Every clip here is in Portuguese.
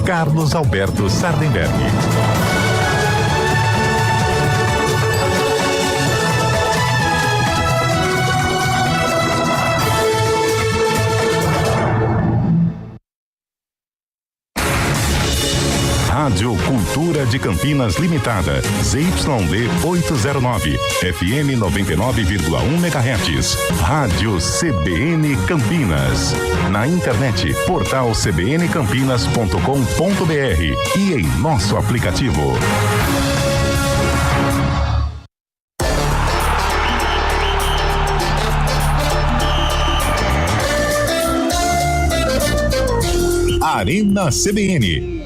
Carlos Alberto Sardenberg. Rádio Cultura de Campinas Limitada, ZYD 809, FM 99,1 MHz. Rádio CBN Campinas. Na internet, portal cbncampinas.com.br e em nosso aplicativo. Arena CBN.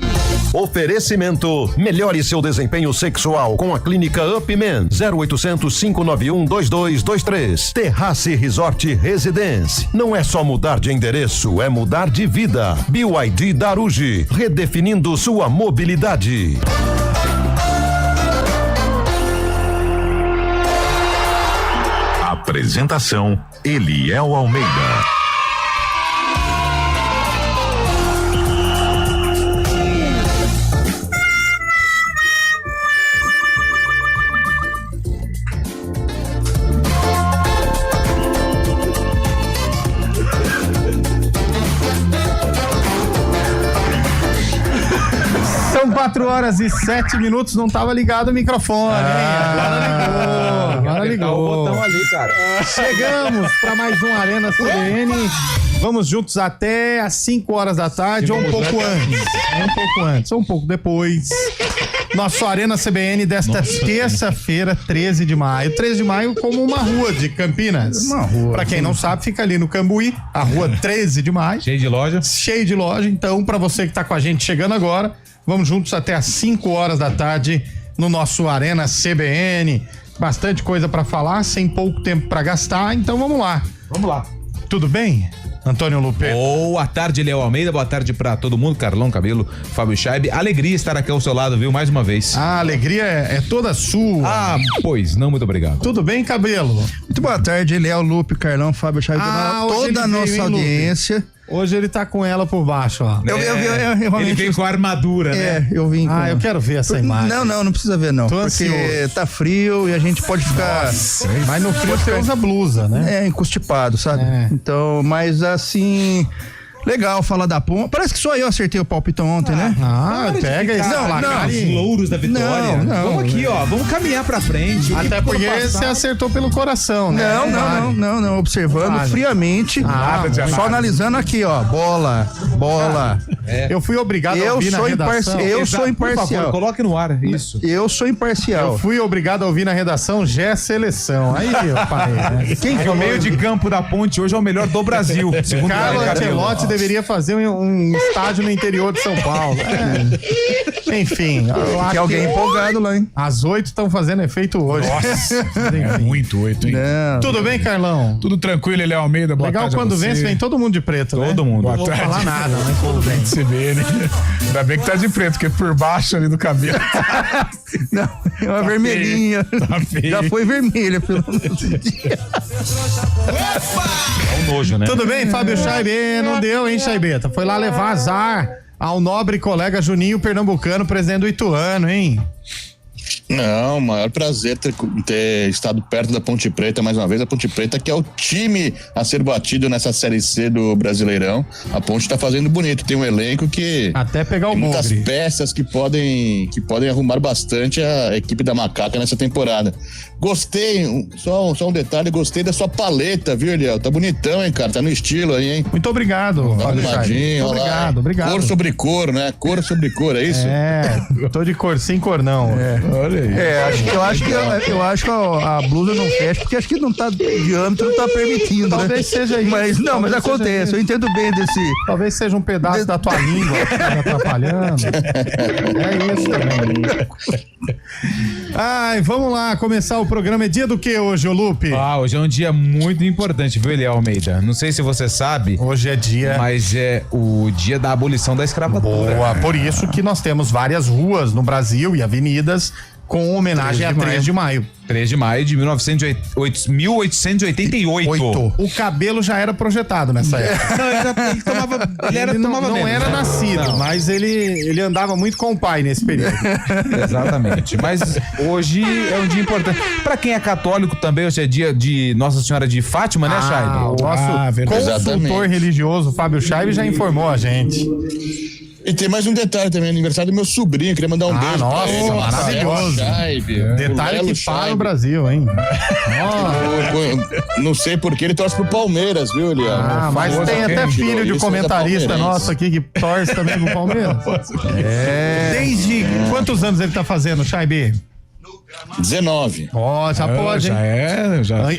Oferecimento: melhore seu desempenho sexual com a clínica Upman. 0800 591 2223. Terrace Resort Residence. Não é só mudar de endereço, é mudar de vida. BYD Darugi, redefinindo sua mobilidade. Apresentação: Eliel Almeida. São 4h07, não tava ligado o microfone, Agora ligou. O botão ali, cara. Chegamos para mais um Arena CBN. Vamos juntos até às 5h da tarde, ou um pouco antes, ou um pouco depois. Nosso Arena CBN desta terça-feira, 13 de maio. 13 de maio como uma rua de Campinas. Uma rua. Pra quem não sabe, fica ali no Cambuí, a rua 13 de maio. Cheio de loja. Cheio de loja. Então, pra você que tá com a gente chegando agora, vamos juntos até às 5h da tarde no nosso Arena CBN. Bastante coisa pra falar, sem pouco tempo pra gastar, então vamos lá. Vamos lá. Tudo bem, Antônio Lupe? Boa tarde, Léo Almeida. Boa tarde pra todo mundo. Carlão Cabelo, Fábio Scheib. Alegria estar aqui ao seu lado, viu? Mais uma vez. A alegria é toda sua. Ah, pois não, muito obrigado. Tudo bem, Cabelo? Muito boa tarde, Léo, Lupe, Carlão, Fábio Scheib, toda a nossa audiência. Hoje ele tá com ela por baixo, ó. Ele veio com a armadura, né? Eu vim com... eu quero ver essa imagem. Não precisa ver, não. Porque ansioso. Tá frio e a gente pode ficar... Nossa, mas no frio você usa blusa, né? Encostipado, sabe? Então, mas assim... Legal falar da ponte. Parece que só eu acertei o palpitão ontem, né? Pega isso. Os louros da vitória. Não. Vamos aqui, ó. Vamos caminhar pra frente. Até porque você acertou pelo coração, né? Não. Observando friamente. Só analisando aqui, ó. Bola. Eu fui obrigado a ouvir na redação. Eu sou imparcial. Por favor, coloque no ar. Isso. Eu sou imparcial. Eu fui obrigado a ouvir na redação Seleção. Aí, pai. Né? Quem que é o meio de campo da ponte hoje é o melhor do Brasil. Segundo Carlos Ancelotti deveria fazer um estádio no interior de São Paulo. Enfim. Tem alguém empolgado lá, hein? As 8 estão fazendo efeito hoje. Nossa, é muito 8, hein? Tudo bem, Carlão? Tudo tranquilo, Léo Almeida, boa Legal tarde. Quando vence, vem todo mundo de preto, né? Todo mundo. Boa Não vou tarde. falar nada, mas tudo bem. CBN. Ainda bem que tá de preto, porque por baixo ali do cabelo. Não, é uma vermelhinha. Tá feio. Já foi vermelha, pelo menos. É um nojo, né? Tudo bem, Fábio Scheib? Não deu, hein, Scheibeta? Foi lá levar azar ao nobre colega Juninho Pernambucano, presidente do Ituano, hein? Não, maior prazer ter estado perto da Ponte Preta mais uma vez. A Ponte Preta, que é o time a ser batido nessa Série C do Brasileirão. A Ponte tá fazendo bonito, tem um elenco que... Até pegar o tem muitas Mogri. peças que podem arrumar bastante a equipe da Macaca nessa temporada. Gostei, só um detalhe, gostei da sua paleta, viu, Eliel? Tá bonitão, hein, cara? Tá no estilo aí, hein? Muito obrigado, Tá Fábio Scheib. arrumadinho, olha lá. Obrigado. Cor sobre cor, né? Cor sobre cor, é isso? Tô de cor sim, cor não. Olha aí. Eu acho que a blusa não fecha, porque acho que não tá, o diâmetro não tá permitindo, Talvez seja isso. Mas Talvez acontece, seja eu entendo bem desse... Talvez seja um pedaço da tua língua que tá atrapalhando. É isso também. Ai, vamos lá, começar o programa. É dia do que hoje, ô Lupe? Hoje é um dia muito importante, viu, Eliel Almeida? Não sei se você sabe. Hoje é dia... Mas é o dia da abolição da escravatura. Boa, por isso que nós temos várias ruas no Brasil e avenidas Com homenagem a 3 de maio. 3 de maio de 1888. O cabelo já era projetado nessa época. Não, ele tomava não menos, era né? nascido, Não. mas ele andava muito com o pai nesse período. Exatamente. Mas hoje é um dia importante. Pra quem é católico também, hoje é dia de Nossa Senhora de Fátima, né, O Chay? nosso verdade. consultor Exatamente. religioso, Fábio Chaib, já informou a gente. E tem mais um detalhe também, aniversário do meu sobrinho, queria mandar um beijo nossa, pra ele. maravilhoso. O Detalhe Lelo que para Scheib. o Brasil, hein? Não sei porque ele torce pro Palmeiras, viu, Eliano? Mas tem até filho de Isso, comentarista palmeirense. nosso aqui que torce também pro Palmeiras. Desde quantos anos ele tá fazendo, Chaib? 19. Ó, já pode, hein?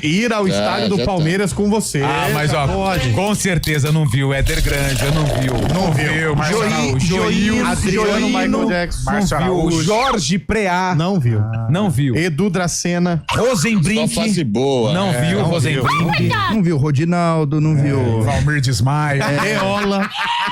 Ir ao estádio do já tá. Palmeiras com você. Mas já ó, pode. com certeza não viu Éder Grande, eu não viu. Não viu. Joil, Adriano Michael Jackson. não viu. O Jorge Preá, Não viu. não viu. Edu Dracena. Só Rosenbrink, fase boa. não viu. não Rosenbrink. Não viu Rodinaldo, não viu. Valmir Desmaio, Deola.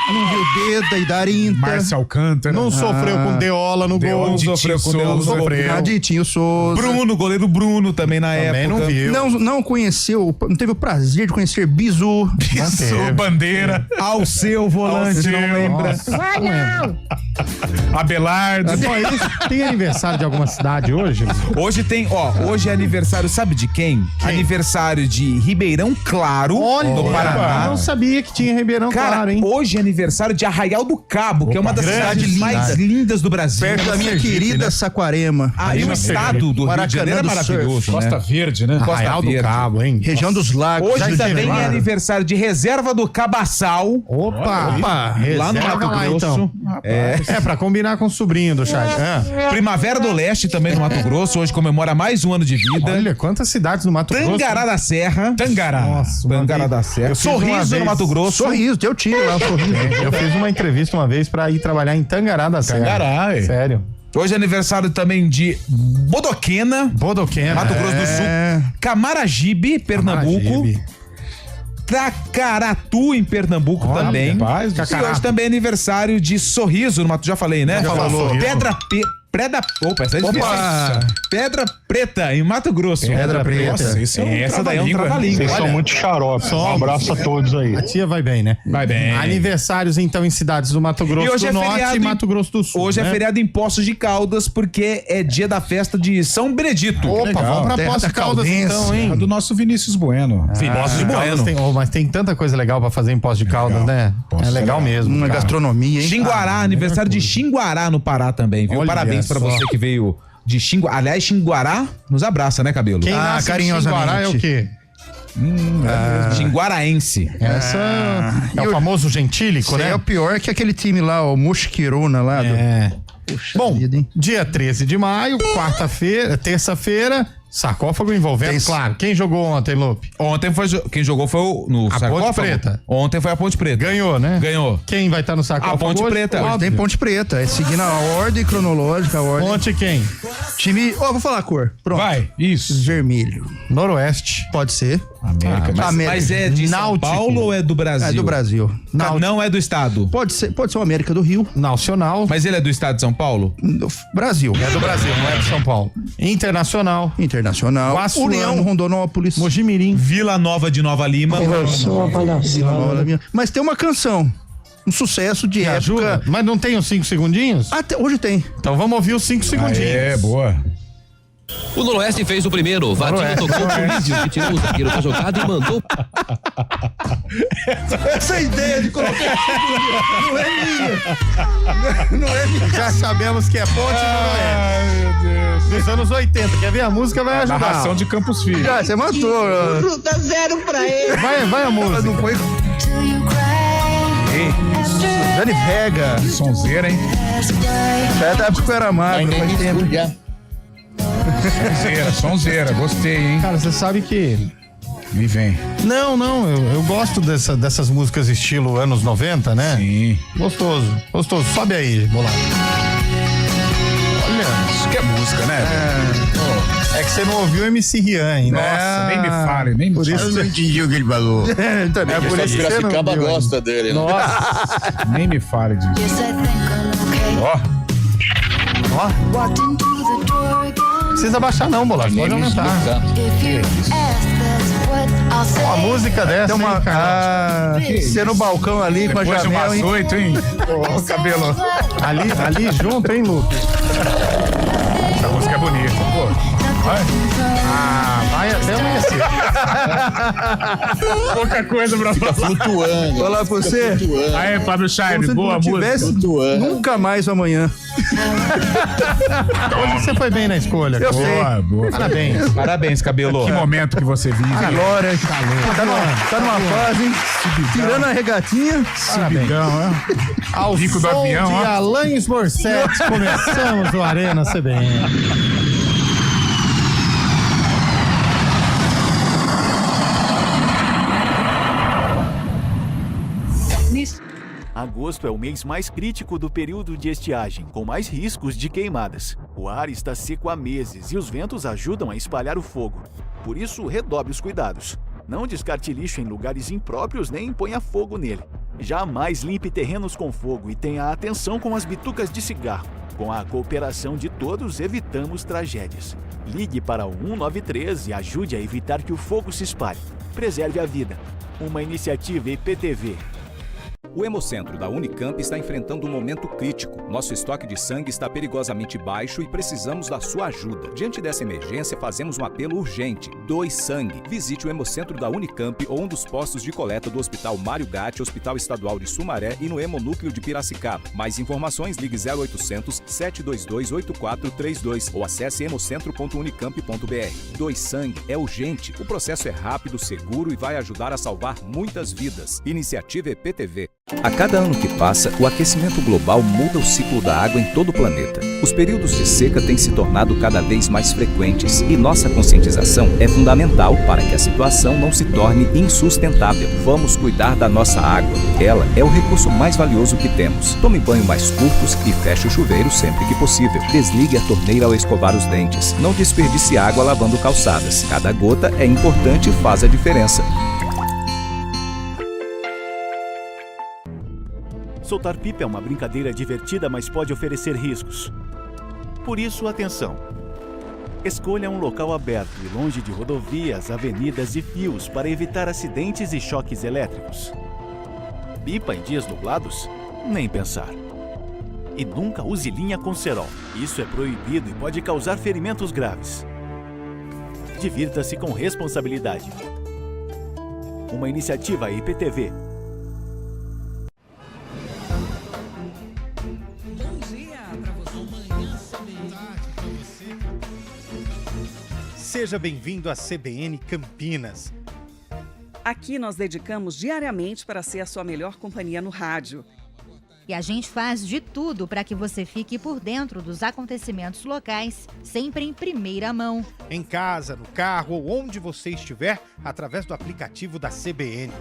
Não viu Deda e Darinta. Márcio Alcântara. Não sofreu com Deola no Deola, gol. Ditinho sofreu com Souza. Deola, sofreu. Raditinho Souza. Bruno, goleiro Bruno também na Também época. não viu. Não conheceu, não teve o prazer de conhecer Bizu. Isso, Bandeira, Alceu volante, Alceu. não lembra. Nossa, não lembro. Abelardo. Só isso. Tem aniversário de alguma cidade hoje? Hoje tem, hoje é aniversário, sabe de quem? Aniversário de Ribeirão Claro, no Paraná. Eu não sabia que tinha Ribeirão Cara, Claro, hein? hoje é aniversário de Arraial do Cabo, que é uma das grande cidades mais cidade. lindas do Brasil. Perto da minha Sergipe, querida né? Saquarema. Aí o estado do Rio de Maracanã Janeiro é do maravilhoso, Costa né? Verde, né? Arraial do Verde. Cabo, hein? Região dos Lagos. Hoje Já também esteve é lá? aniversário de Reserva do Cabaçal. Opa! Lá no Reserva Mato lá, Grosso. então. É pra combinar com o sobrinho do chat. Primavera do Leste também no Mato Grosso. Hoje comemora mais um ano de vida. Olha, quantas cidades no Mato Grosso. Tangará da Serra. Tangará. Nossa, uma Tangará vez- da Serra. eu fiz uma Sorriso vez- no Mato Grosso. Sorriso, eu tive lá o sorriso. Eu fiz uma entrevista uma vez pra ir trabalhar em Tangará da Serra. Tangará, é. Sério. Hoje é aniversário também de Bodoquena, Bodoquena. Mato Grosso do Sul. Camaragibe, Pernambuco. Maragibe. Tacaratu, em Pernambuco Olha, também. rapaz, E hoje também é aniversário de Sorriso, no Mato, já falei, né? Já falou. Opa, essa é difícil. Pedra Preta, em Mato Grosso. Pedra Preta. Nossa, isso é um Essa daí é um trava-língua. trava-língua. Vocês Olha, são muito xarope. Um abraço a todos aí. A tia vai bem, né? Vai bem. Aniversários, então, em cidades do Mato Grosso E hoje do é Norte feriado e em- Mato Grosso do Sul. Hoje né? é feriado em Poços de Caldas, porque é dia da festa de São Benedito. Opa, Legal. vamos pra Terra Poços da de Caldas, Caldense. então, hein? É do nosso Vinícius Bueno. Poços de Caldas Bueno. tem, mas tem tanta coisa legal pra fazer em Poços de Caldas, né? É legal mesmo. Uma cara. gastronomia, hein? Xinguará, aniversário de Xinguará no Pará também, viu? Olha Parabéns pra só. você que veio de Xinguará. Aliás, Xinguará nos abraça, né, Cabelo? Quem nasce em carinhosamente. Xinguará é o quê? Xinguaraense. Essa é o famoso gentílico, Isso aí né? é o pior que aquele time lá, o Mosqueirona lá. É. Bom, vida, hein? dia 13 de maio, quarta-feira, terça-feira, sarcófago envolvendo, Tem- claro. Quem jogou ontem, Lupe? Ontem foi. Quem jogou foi no A sarcófago. Ponte Preta. Ontem foi a Ponte Preta. Ganhou, né? Ganhou. Quem vai estar no sarcófago? A Ponte hoje? Preta. Óbvio. Tem Ponte Preta, é seguindo a ordem cronológica, a ordem. Ponte quem? Time. Vou falar a cor. Pronto. Vai, isso. Vermelho. Noroeste. Pode ser. América. Mas é de São Náutico. Paulo ou é do Brasil? É do Brasil. Não é do estado. Pode ser o América do Rio. Nacional. Mas ele é do estado de São Paulo? Brasil. É do Brasil, não é de São Paulo. Internacional. Internacional. Guaçuano. União Rondonópolis. Mojimirim. Vila Nova de Nova Lima. Mas tem uma canção. Um sucesso de Me época. ajuda? Mas não tem os 5 segundinhos? Até hoje tem. Então vamos ouvir os 5 segundinhos. É, boa. O Noroeste fez o primeiro. Vadinho tocou pro Lídio, que tirou o zagueiro da jogada e mandou. Essa ideia de colocar não é minha. Não é minha. Já sabemos que é Ponte Noroeste. Ai, meu Deus. Dos anos 80. Quer ver? A música vai ajudar. Narração de Campos Filho. Já, você matou. Fruta zero pra ele. Vai a música. Não foi. Dani Vega. Sonzeira, hein? É da época que eu era magro. Faz tempo. Sonzeira. Gostei, hein? Cara, você sabe que... Me vem. Não, eu gosto dessas músicas estilo anos 90, né? Sim. Gostoso. Sobe aí, bolado. Olha, Isso que é música, né? é que você não ouviu o MC Rian, hein? Nossa, nem me fale, nem me Por fale. isso não entendi o que ele falou. Também. É por isso que você não Piracicaba viu, gosta dele, né? Nossa. Nem me fale disso. Ó. Walked into the door, precisa baixar não, Bolacha. Pode aumentar. Uma música dessa, Tem uma. hein, Carlão? Você no balcão ali com a Depois de janela, umas hein? 8, hein? Ô, cabelo. Ali junto, hein, Lucas? Essa música é bonita. Pô. Vai até amanhecer. Pouca coisa pra falar. Flutuando. Falar pra você. Aí, Fábio Scheib, Como se boa não tivesse música. nunca mais amanhã. Hoje você foi bem na escolha. Eu sei. Boa. Parabéns. Parabéns, cabelo. Que momento que você vive. Glória. Tá numa fase, hein? Tirando a regatinha. Subidão, né? Ao Rico do som avião, de ó. Alanis Morissette, começamos o Arena CBN. Agosto é o mês mais crítico do período de estiagem, com mais riscos de queimadas. O ar está seco há meses e os ventos ajudam a espalhar o fogo. Por isso, redobre os cuidados. Não descarte lixo em lugares impróprios nem ponha fogo nele. Jamais limpe terrenos com fogo e tenha atenção com as bitucas de cigarro. Com a cooperação de todos, evitamos tragédias. Ligue para o 193 e ajude a evitar que o fogo se espalhe. Preserve a vida. Uma iniciativa IPTV. O Hemocentro da Unicamp está enfrentando um momento crítico. Nosso estoque de sangue está perigosamente baixo e precisamos da sua ajuda. Diante dessa emergência, fazemos um apelo urgente. Doe sangue. Visite o Hemocentro da Unicamp ou um dos postos de coleta do Hospital Mário Gatti, Hospital Estadual de Sumaré e no Hemonúcleo de Piracicaba. Mais informações, ligue 0800 722 8432 ou acesse hemocentro.unicamp.br. Doe sangue. É urgente. O processo é rápido, seguro e vai ajudar a salvar muitas vidas. Iniciativa EPTV. A cada ano que passa, o aquecimento global muda o ciclo da água em todo o planeta. Os períodos de seca têm se tornado cada vez mais frequentes e nossa conscientização é fundamental para que a situação não se torne insustentável. Vamos cuidar da nossa água. Ela é o recurso mais valioso que temos. Tome banho mais curtos e feche o chuveiro sempre que possível. Desligue a torneira ao escovar os dentes. Não desperdice água lavando calçadas. Cada gota é importante e faz a diferença. Soltar pipa é uma brincadeira divertida, mas pode oferecer riscos. Por isso, atenção. Escolha um local aberto e longe de rodovias, avenidas e fios para evitar acidentes e choques elétricos. Pipa em dias nublados? Nem pensar. E nunca use linha com cerol. Isso é proibido e pode causar ferimentos graves. Divirta-se com responsabilidade. Uma iniciativa IPTV. Seja bem-vindo à CBN Campinas. Aqui nós dedicamos diariamente para ser a sua melhor companhia no rádio. E a gente faz de tudo para que você fique por dentro dos acontecimentos locais, sempre em primeira mão. Em casa, no carro ou onde você estiver, através do aplicativo da CBN.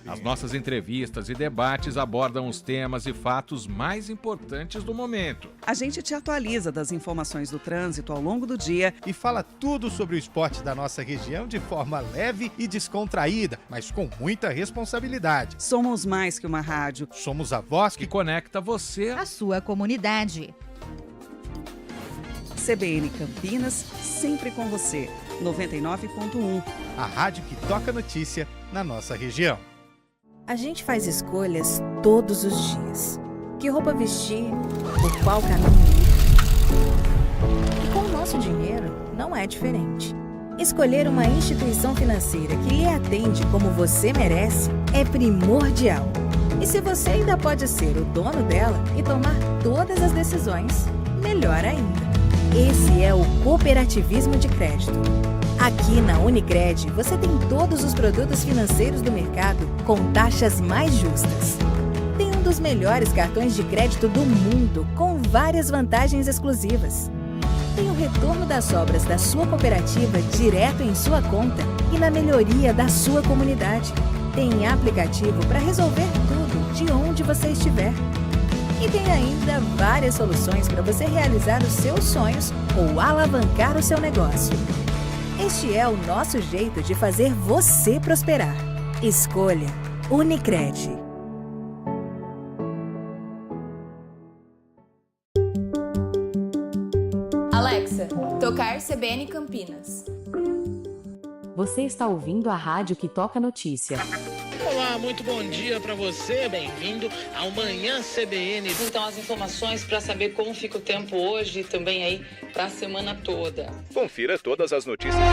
As nossas entrevistas e debates abordam os temas e fatos mais importantes do momento. A gente te atualiza das informações do trânsito ao longo do dia e fala tudo sobre o esporte da nossa região de forma leve e descontraída, mas com muita responsabilidade. Somos mais que uma rádio. Somos a voz que conecta você à sua comunidade. CBN Campinas, sempre com você. 99.1. A rádio que toca notícia na nossa região. A gente faz escolhas todos os dias. Que roupa vestir, por qual caminho ir. E com o nosso dinheiro, não é diferente. Escolher uma instituição financeira que lhe atende como você merece é primordial. E se você ainda pode ser o dono dela e tomar todas as decisões, melhor ainda. Esse é o cooperativismo de crédito. Aqui na Unicred, você tem todos os produtos financeiros do mercado com taxas mais justas. Tem um dos melhores cartões de crédito do mundo, com várias vantagens exclusivas. Tem o retorno das obras da sua cooperativa direto em sua conta e na melhoria da sua comunidade. Tem aplicativo para resolver tudo de onde você estiver. E tem ainda várias soluções para você realizar os seus sonhos ou alavancar o seu negócio. Este é o nosso jeito de fazer você prosperar. Escolha Unicred. Alexa, tocar CBN Campinas. Você está ouvindo a rádio que toca notícia. Olá, muito bom dia para você, bem-vindo ao Manhã CBN. Então, as informações para saber como fica o tempo hoje e também aí para a semana toda. Confira todas as notícias.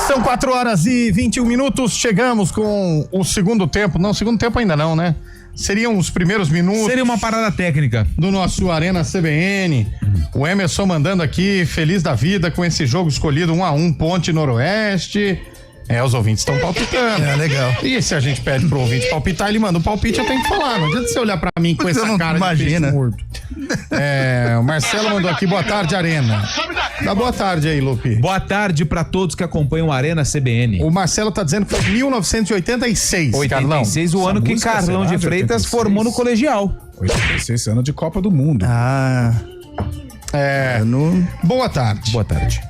São 4h21, chegamos com o segundo tempo. Não, segundo tempo ainda não, né? Seriam os primeiros minutos. Seria uma parada técnica. Do nosso Arena CBN. O Emerson mandando aqui, feliz da vida com esse jogo escolhido 1-1, Ponte Noroeste. Os ouvintes estão palpitando. Legal. E se a gente pede pro ouvinte palpitar, ele manda o palpite, eu tenho que falar. Não adianta você olhar pra mim com essa cara de peixe morto. O Marcelo mandou aqui, boa tarde, Arena. Dá boa tarde aí, Lupe. Boa tarde pra todos que acompanham a Arena CBN. O Marcelo tá dizendo que foi 1986, 86, Carlão. O ano que Carlão de Freitas formou no colegial. 86, ano de Copa do Mundo. Boa tarde. Boa tarde.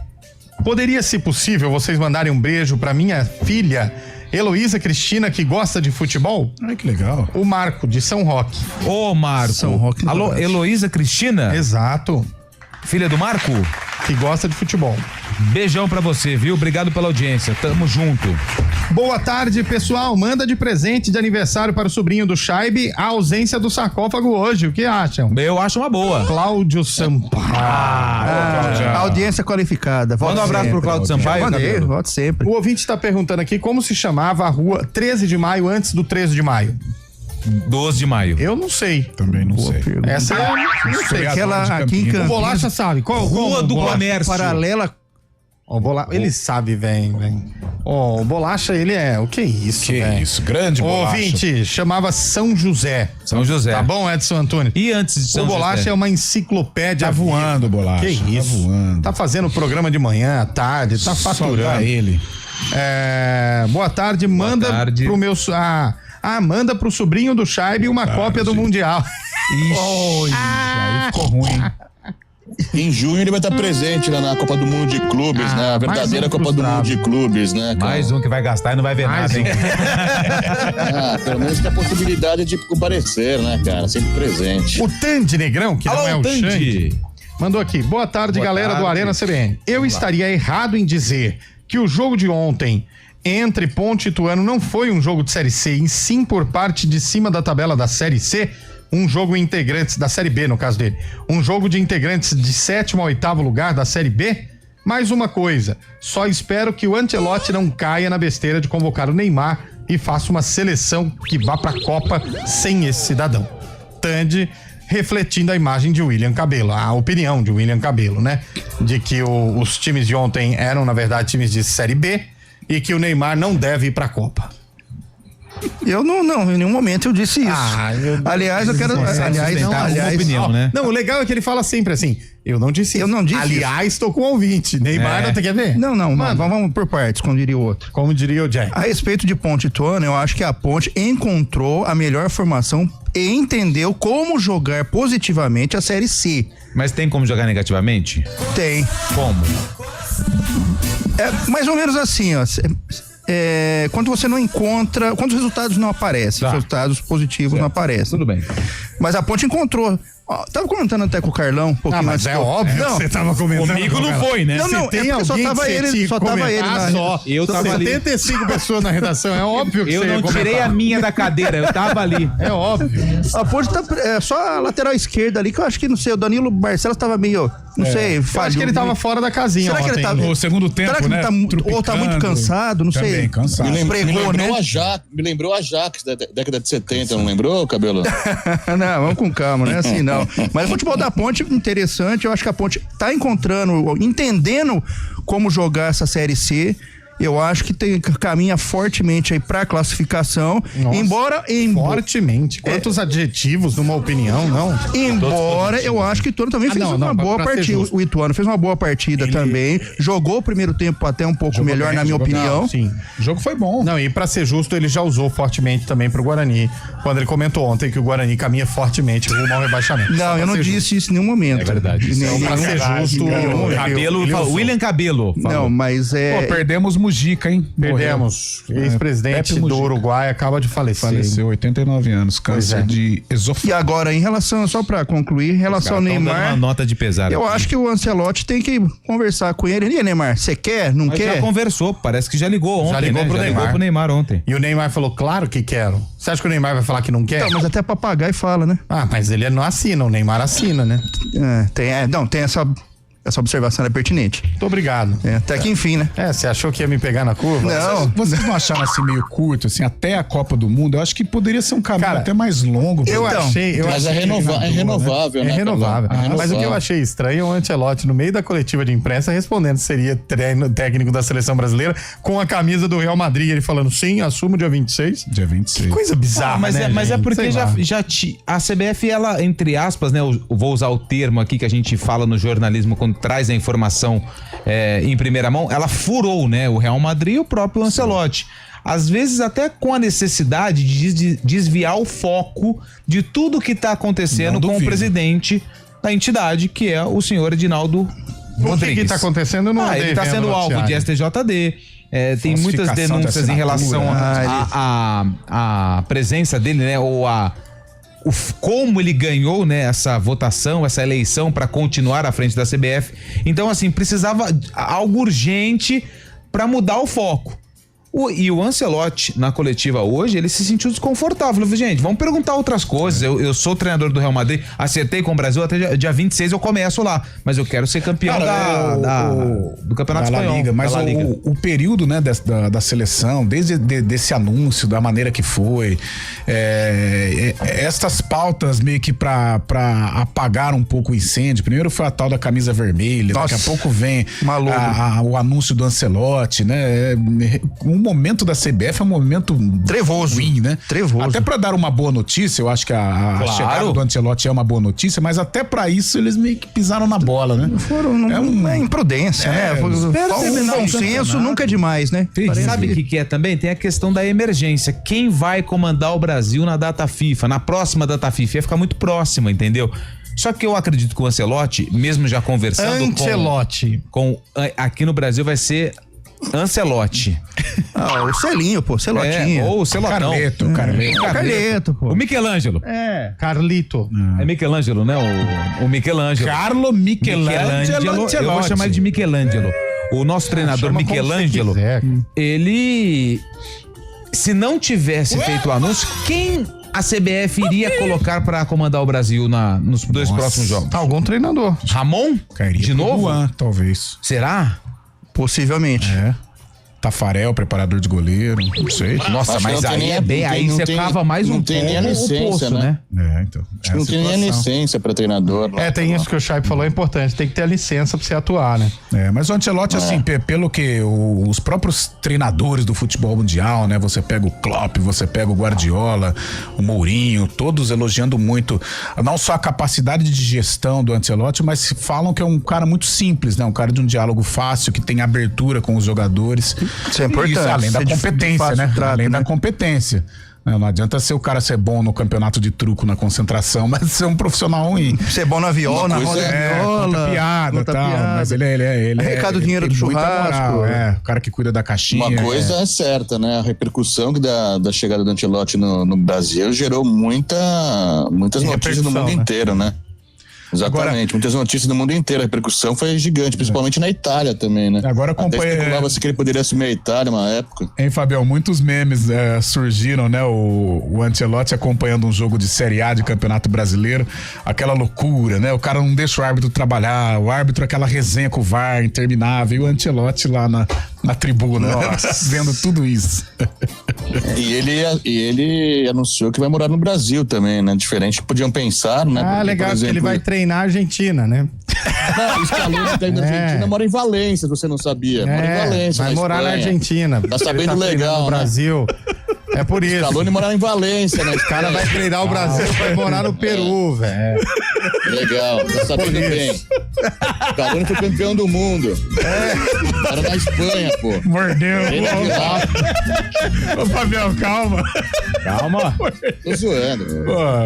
Poderia, se possível, vocês mandarem um beijo pra minha filha Heloísa Cristina, que gosta de futebol? Ai, que legal. O Marco, de São Roque. Ô, Marco. São Roque. Alô, Heloísa Cristina? Exato. Filha do Marco? Que gosta de futebol. Beijão pra você, viu? Obrigado pela audiência. Tamo junto. Boa tarde, pessoal. Manda de presente de aniversário para o sobrinho do Scheibe a ausência do sarcófago hoje. O que acham? Eu acho uma boa. Cláudio Sampaio. Audiência qualificada. Manda um abraço pro Cláudio Sampaio. Volte sempre. O ouvinte está perguntando aqui como se chamava a rua 13 de maio antes do 13 de maio. 12 de maio. Eu não sei. Também não sei. Essa eu não sei. Aquela aqui em Campinas. O Bolacha sabe. Qual? Rua do Comércio. Paralela. Ele sabe, velho. O Bolacha, ele é. O que é isso, velho? Isso, grande Bolacha. Ouvinte, chamava São José. São José. Tá bom, Edson Antônio? E antes de São José? O Bolacha José. é uma enciclopédia. Tá voando, Bolacha. Que isso? Tá voando. Tá fazendo programa de manhã, à tarde, tá faturando. Só ele. Boa tarde, manda pro meu. Manda pro sobrinho do Scheibe uma cópia do Mundial. Aí ficou ruim. Em junho ele vai estar presente lá na Copa do Mundo de Clubes, né? A verdadeira Copa do Mundo de Clubes, né? Cara? Mais um que vai gastar e não vai ver nada, hein? Pelo menos tem a possibilidade de comparecer, né, cara? Sempre presente. O Tandy Negrão, que não é o Xande, mandou aqui. Boa tarde, galera do Arena CBN. Eu estaria errado em dizer que o jogo de ontem entre Ponte e Ituano não foi um jogo de Série C, e sim por parte de cima da tabela da Série C, um jogo integrantes da Série B, no caso dele, um jogo de integrantes de 7º a 8º lugar da Série B. Mais uma coisa, só espero que o Ancelotti não caia na besteira de convocar o Neymar e faça uma seleção que vá pra Copa sem esse cidadão. Tandy, refletindo a imagem de William Cabello, a opinião de William Cabello, né? De que os times de ontem eram, na verdade, times de Série B e que o Neymar não deve ir pra Copa. Eu não, em nenhum momento eu disse isso. Aliás, eu quero. Aliás, opinião, né? Não, o legal é que ele fala sempre assim: eu não disse isso. Aliás, tô com o ouvinte. Neymar, não quer ver? Não, vamos por partes, como diria o outro. Como diria o Jack. A respeito de Ponte e Ituano, eu acho que a Ponte encontrou a melhor formação e entendeu como jogar positivamente a Série C. Mas tem como jogar negativamente? Tem. Como? É mais ou menos assim, ó. Quando você não encontra, quando os resultados não aparecem, os resultados positivos não aparecem. Tudo bem. Mas a Ponte encontrou. Tava comentando até com o Carlão um pouquinho mas mais. é óbvio que você tava comentando. Comigo não foi, né? Não, tem alguém só tava ele, só tava ele na Eu tava ali. 75 pessoas na redação, é óbvio que eu você não tirei a minha da cadeira, eu tava ali. É óbvio. A Ponte tá só a lateral esquerda ali, que eu acho que, não sei, o Danilo Barcelos tava meio, não sei, falhou. Eu acho que ele tava fora da casinha. Será que ele tava no segundo tempo, será que né? Ou tá muito cansado, não sei. Cansado. Me lembrou a Ajax da década de 70, não lembrou, Cabelo? Não, vamos com calma, não é assim não. Mas o futebol da Ponte, interessante, eu acho que a Ponte tá entendendo como jogar essa Série C. Eu acho que caminha fortemente aí pra classificação. Nossa, embora fortemente. Quantos adjetivos numa opinião, não? Embora eu acho que o Ituano também fez uma boa partida. O Ituano fez uma boa partida também. Jogou o primeiro tempo até um pouco melhor, na minha opinião. Sim. O jogo foi bom. Não, e pra ser justo, ele já usou fortemente também pro Guarani quando ele comentou ontem que o Guarani caminha fortemente rumo ao rebaixamento. Não, eu não disse isso em nenhum momento. É verdade. Pra ser justo, William Cabelo. Não, mas Pô, perdemos Mujica, hein? Perdemos. Ex-presidente do Uruguai acaba de falecer. Faleceu, 89 anos, câncer de esôfago. E agora, em relação, só pra concluir, em relação ao Neymar, uma nota de pesar. eu acho que o Ancelotti tem que conversar com ele. E aí, Neymar, você quer? Não Mas quer? já conversou, parece que já ligou ontem. Já ligou pro Neymar ontem. E o Neymar falou, claro que quero. Você acha que o Neymar vai falar que não quer? Então, mas até papagaio fala, né? Ah, mas ele não assina, o Neymar assina, né? Tem essa observação é pertinente. Muito obrigado. Até que enfim, né? Você achou que ia me pegar na curva? Não. Vocês não acharam assim meio curto, assim, até a Copa do Mundo? Eu acho que poderia ser um caminho até mais longo. Mas é renovável, né? É renovável. Mas o que eu achei estranho é o Ancelotti, no meio da coletiva de imprensa, respondendo se seria técnico da seleção brasileira com a camisa do Real Madrid. Ele falando, sim, assumo dia 26. Dia 26. Que coisa bizarra, mas né, mas é gente? porque a CBF, ela, entre aspas, né, eu vou usar o termo aqui que a gente fala no jornalismo quando traz a informação em primeira mão, ela furou, né, o Real Madrid e o próprio Ancelotti. Às vezes até com a necessidade de desviar o foco de tudo que está acontecendo com o presidente da entidade, que é o senhor Edinaldo Rodrigues. O que está acontecendo? Eu não ele está sendo alvo de STJD. Tem muitas denúncias em relação à presença dele, né, ou como ele ganhou, né, essa votação, essa eleição para continuar à frente da CBF. Então, assim, precisava algo urgente para mudar o foco. E o Ancelotti, na coletiva hoje, ele se sentiu desconfortável. Ele falou, gente, vamos perguntar outras coisas. Eu sou treinador do Real Madrid, acertei com o Brasil, até dia 26 eu começo lá. Mas eu quero ser campeão do Campeonato Espanhol. Liga, mas o período, né, da seleção, desde desse anúncio, da maneira que foi, estas pautas meio que pra apagar um pouco o incêndio. Primeiro foi a tal da camisa vermelha, daqui a pouco vem o anúncio do Ancelotti, né? O momento da CBF é um momento trevoso, ruim, né? Trevoso. Até pra dar uma boa notícia, eu acho que a chegada do Ancelotti é uma boa notícia, mas até pra isso eles meio que pisaram na bola, né? É imprudência, né? Bom senso nunca é demais, né? Sabe o que é também? Tem a questão da emergência. Quem vai comandar o Brasil na data FIFA, na próxima data FIFA? Ia ficar muito próxima, entendeu? Só que eu acredito que o Ancelotti, mesmo já conversando com aqui no Brasil, vai ser Ancelotti. O selinho, pô, Celotinho. Ou o Celotão. Carleto, pô. O Michelangelo. Carlito. É Michelangelo, né? O Michelangelo. Carlo Michelangelo. Eu vou chamar ele de Michelangelo. O nosso treinador Michelangelo, ele, se não tivesse feito o anúncio, quem a CBF iria colocar para comandar o Brasil nos dois próximos jogos? Algum treinador. Ramon? De novo? Juan, talvez. Será? Possivelmente. Tafarel, preparador de goleiro, não sei. Nossa, mas aí você cava mais um pouco nem a licença, né? Então. Não tem nem a licença pra treinador. Tem isso que o Chaip falou, é importante. Tem que ter a licença pra você atuar, né? Mas o Ancelotti, assim, pelo que os próprios treinadores do futebol mundial, né? Você pega o Klopp, você pega o Guardiola, o Mourinho, todos elogiando muito, não só a capacidade de gestão do Ancelotti, mas falam que é um cara muito simples, né? Um cara de um diálogo fácil, que tem abertura com os jogadores. Isso é importante. Isso, além da competência, né? Além da competência. Não adianta ser o cara ser bom no campeonato de truco na concentração, mas ser um profissional ruim. Ser bom na viola, na roda de viola. Conta piada e tal. Mas ele arrecada o dinheiro do churrasco. O cara que cuida da caixinha. Uma coisa é certa, né? A repercussão da chegada do Ancelotti no Brasil gerou muitas notícias no mundo inteiro, né? Exatamente, muitas notícias do mundo inteiro, a repercussão foi gigante, principalmente na Itália também, né? Agora até especulava-se que ele poderia assumir a Itália uma época. Hein, Fabião, muitos memes surgiram, né? O Ancelotti acompanhando um jogo de Série A de Campeonato Brasileiro, aquela loucura, né? O cara não deixa o árbitro trabalhar, o árbitro aquela resenha com o VAR interminável, e o Ancelotti lá na tribuna, vendo tudo isso. E ele anunciou que vai morar no Brasil também, né? Diferente que podiam pensar, né? Porque, legal, por exemplo, que ele vai treinar a Argentina, né? Não, o Scaloni tá indo na Argentina, mora em Valência, você não sabia. Mora em Valência. Vai morar na Argentina. Tá sabendo legal, no Brasil. É por isso. Scaloni morava em Valência, né? O cara vai treinar o Brasil, vai morar no Peru, velho. Legal, tá sabendo bem. Scaloni foi campeão do mundo. Era na Espanha, pô. Mordeu. Ele é de lá. Ô, Fabião, calma. Calma. Tô zoando.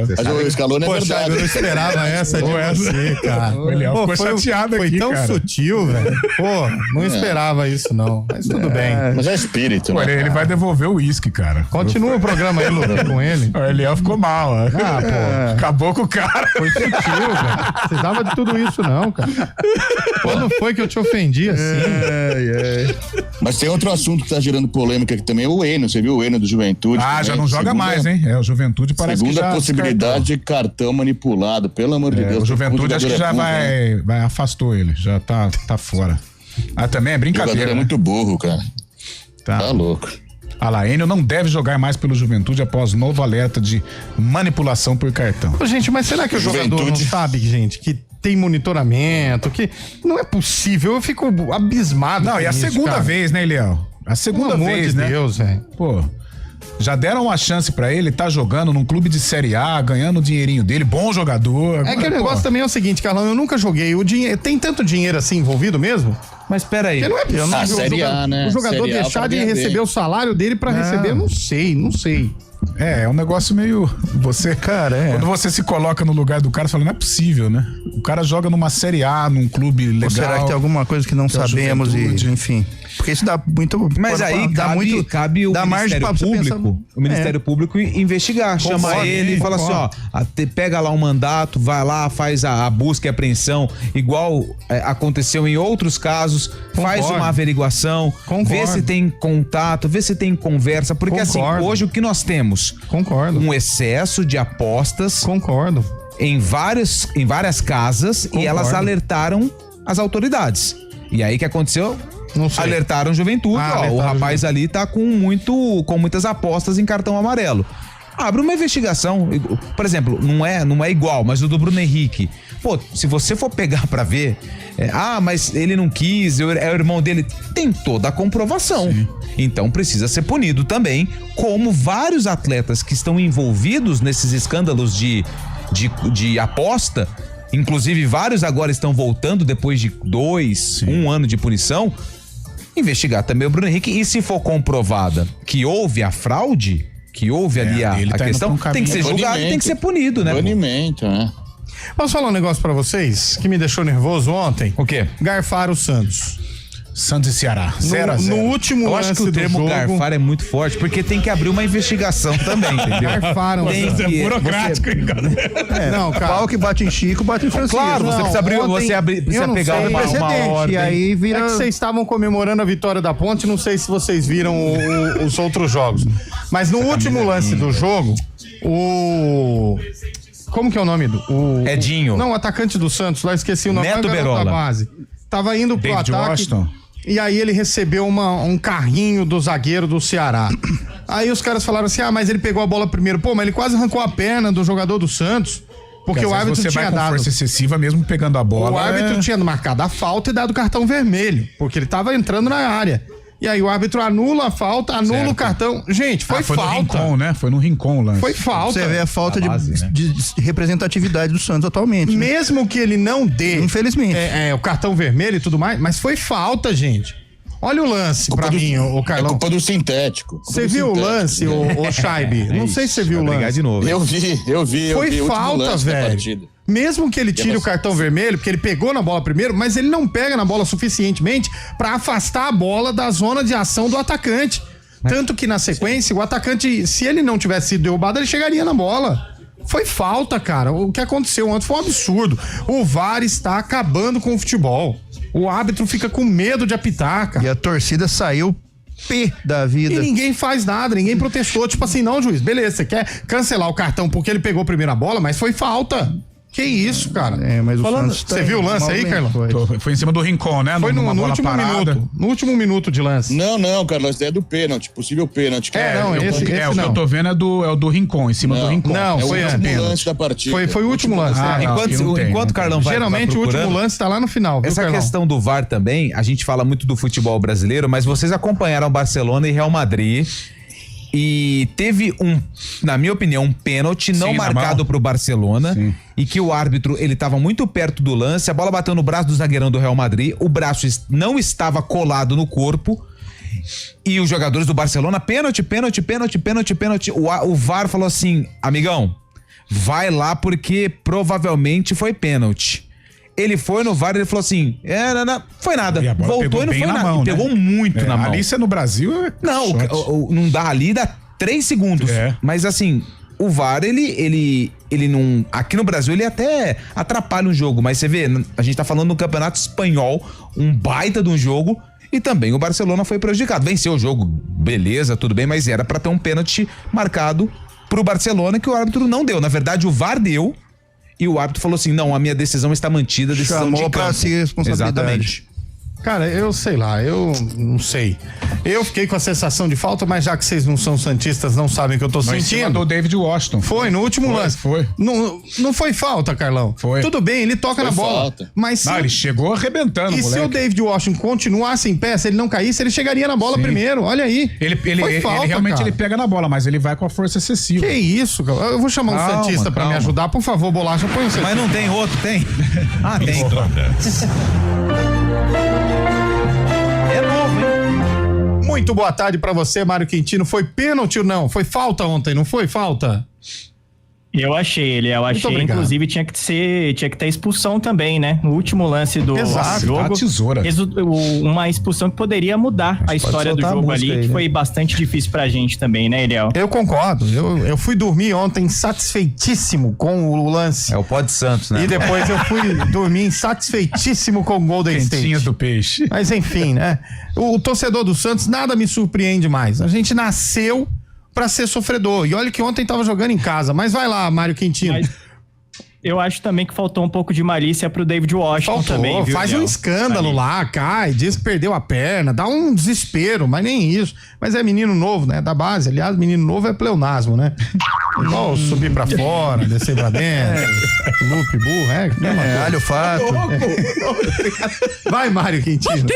Mas o Scaloni é Poxa, verdade. eu não esperava essa de você, cara. O Eliel ficou chateado foi aqui, tão cara. sutil, velho. Pô, não esperava isso, não. Mas tudo bem. Mas é espírito, Pô, né? ele vai devolver o uísque, cara. Continua o programa aí, Lucas, com ele. O Eliel ficou mal, ó. Pô. Acabou com o cara. Foi sutil, velho. Não precisava de tudo isso, não, cara. Quando foi que eu te ofendi assim? Mas tem outro assunto que tá gerando polêmica aqui também, o Eno. Você viu o Eno do Juventude? Ah, também? já não joga mais, hein? O Juventude parece que já Segunda possibilidade de cartão manipulado, pelo amor de Deus. O Juventude acho que já né? vai afastou ele, já tá fora. Ah, também é O brincadeira. jogador é muito burro, cara. Tá louco. A Laênio não deve jogar mais pelo Juventude após novo alerta de manipulação por cartão. Ô, gente, mas será que o jogador não sabe, gente, que tem monitoramento, que não é possível? Eu fico abismado. Não, e a segunda vez, né, Eliel? A segunda vez, né? Meu Deus, velho. Pô, já deram uma chance pra ele, tá jogando num clube de Série A, ganhando o dinheirinho dele, bom jogador. É que o negócio também é o seguinte, Carlão, eu nunca joguei. O dinheiro, tem tanto dinheiro assim envolvido mesmo? Mas peraí. Porque não é possível Série A, né? o jogador Série A deixar pra de ganhar receber bem. o salário dele pra receber, eu não sei. É um negócio meio. Você, cara, quando você se coloca no lugar do cara, você fala, não é possível, né? O cara joga numa Série A, num clube legal. Ou será que tem alguma coisa que não sabemos e, enfim. Porque isso dá muito. Mas aí cabe o Ministério Público, o Ministério Público investigar, chama ele e fala assim, ó, pega lá um mandato, vai lá, faz a busca e apreensão, igual aconteceu em outros casos, faz uma averiguação, vê se tem contato, vê se tem conversa, porque assim, hoje o que nós temos? Concordo. Um excesso de apostas. Concordo. Em várias casas e elas alertaram as autoridades. E aí o que aconteceu? Alertaram Juventude, o rapaz ali tá com muitas apostas em cartão amarelo. Abre uma investigação, por exemplo, não é igual, mas o do Bruno Henrique. Pô, se você for pegar pra ver, mas ele não quis, é o irmão dele, tem toda a comprovação. Sim. Então precisa ser punido também, como vários atletas que estão envolvidos nesses escândalos de aposta, inclusive vários agora estão voltando depois de 1 ano de punição. Investigar também o Bruno Henrique, e se for comprovada que houve a fraude, que houve ali a questão, tem que ser julgado e tem que ser punido, né? Banimento, né? Posso falar um negócio pra vocês que me deixou nervoso ontem? O quê? Garfaram o Santos. Santos e Ceará, 0-0. No último eu lance acho que o termo jogo, garfar é muito forte, porque tem que abrir uma investigação também, entendeu? Garfaram. É burocrático, Não, cara. Pau que bate em Chico, bate em Francisco. Claro, você precisa abrir, precisa pegar uma ordem. E aí vira... É que vocês estavam comemorando a vitória da Ponte, não sei se vocês viram os outros jogos. Mas no último lance do jogo, como que é o nome do... Edinho. Não, o atacante do Santos, lá esqueci o nome. Neto Berola. Da base. Tava indo pro David ataque. Washington. E aí ele recebeu um carrinho do zagueiro do Ceará. Aí os caras falaram assim, mas ele pegou a bola primeiro. Pô, mas ele quase arrancou a perna do jogador do Santos. Porque o árbitro você tinha vai com dado... força excessiva mesmo pegando a bola. O árbitro tinha marcado a falta e dado cartão vermelho. Porque ele tava entrando na área. E aí o árbitro anula a falta, anula o cartão. Gente, foi falta. No Rincon, né? Foi no Rincon lá. Foi falta. Você vê a falta de representatividade do Santos atualmente. Mesmo que ele não dê... Infelizmente. O cartão vermelho e tudo mais, mas foi falta, gente. Olha o lance pra mim, o Carlão. É culpa do sintético. Você viu o lance, o Scheibe? Não sei se você viu o lance. De novo. Eu vi. Foi falta, velho. Mesmo que ele tire o cartão vermelho, porque ele pegou na bola primeiro, mas ele não pega na bola suficientemente pra afastar a bola da zona de ação do atacante. Tanto que na sequência, o atacante, se ele não tivesse sido derrubado, ele chegaria na bola. Foi falta, cara. O que aconteceu ontem foi um absurdo. O VAR está acabando com o futebol. O árbitro fica com medo de apitar, cara. E a torcida saiu pé da vida. E ninguém faz nada, ninguém protestou. Tipo assim, não, juiz, beleza, você quer cancelar o cartão porque ele pegou a primeira bola, mas foi falta. Que isso, cara. Mas você viu o lance aí, Carlão? Foi em cima do Rincon, né? Foi no último minuto. No último minuto de lance. Não, Carlos, essa é do pênalti, possível pênalti. O que eu tô vendo é do Rincon, em cima do Rincon. Não, foi o último lance da partida. Foi o último lance. Enquanto o Carlão vai geralmente o último lance tá lá no final. Essa questão do VAR também, a gente fala muito do futebol brasileiro, mas vocês acompanharam Barcelona e Real Madrid. E teve na minha opinião, um pênalti não marcado pro Barcelona. Sim. E que o árbitro, ele tava muito perto do lance, a bola bateu no braço do zagueirão do Real Madrid, o braço não estava colado no corpo. E os jogadores do Barcelona, pênalti. O VAR falou assim, amigão, vai lá porque provavelmente foi pênalti. Ele foi no VAR e ele falou assim, não, foi nada. Voltou e não foi nada. Mão, pegou muito na mão. Ali isso é no Brasil. Não dá ali, dá 3 segundos. Mas assim, o VAR, ele não... Aqui no Brasil ele até atrapalha o jogo, mas você vê, a gente tá falando do Campeonato Espanhol, um baita de um jogo, e também o Barcelona foi prejudicado. Venceu o jogo, beleza, tudo bem, mas era pra ter um pênalti marcado pro Barcelona que o árbitro não deu. Na verdade, o VAR deu. E o árbitro falou assim, não, a minha decisão está mantida, a decisão chamou de campo. pra si a responsabilidade. Exatamente. Cara, eu sei lá, eu não sei. Eu fiquei com a sensação de falta, mas já que vocês não são santistas, não sabem o que eu tô sentindo. Em cima do David Washington. Foi, no último lance. Foi. Não foi falta, Carlão. Foi. Tudo bem, ele toca na bola. Falta. Mas ele chegou arrebentando, moleque. E se o David Washington continuasse em pé, se ele não caísse, ele chegaria na bola primeiro. Olha aí. Ele realmente ele pega na bola, mas ele vai com a força excessiva. Que isso, cara. Eu vou chamar um santista pra me ajudar. Por favor, Bolacha, põe o santista. Mas não tem outro, tem? Ah, tem. É novo, hein? Muito boa tarde pra você, Mário Quintino. Foi pênalti ou não? Foi falta ontem, não foi falta? Eu achei, inclusive tinha que ter expulsão também, né? No último lance do jogo, tesoura. Uma expulsão que poderia mudar a história do jogo ali, que foi bastante difícil pra gente também, né, Eliel? Eu concordo, eu fui dormir ontem satisfeitíssimo com o lance. É o pó de Santos, né? E depois eu fui dormir insatisfeitíssimo com o Golden State. Quentinhas do peixe. Mas enfim, né? O torcedor do Santos, nada me surpreende mais. A gente nasceu pra ser sofredor. E olha que ontem tava jogando em casa. Mas vai lá, Mário Quintino. Eu acho também que faltou um pouco de malícia pro David Washington também, viu? Faz um escândalo lá, cai, diz que perdeu a perna, dá um desespero, mas nem isso. Mas é menino novo, né? Da base. Aliás, menino novo é pleonasmo, né? Igual subir pra fora, descer pra dentro, loop burro, alho fato. Vai, Mário Quintino.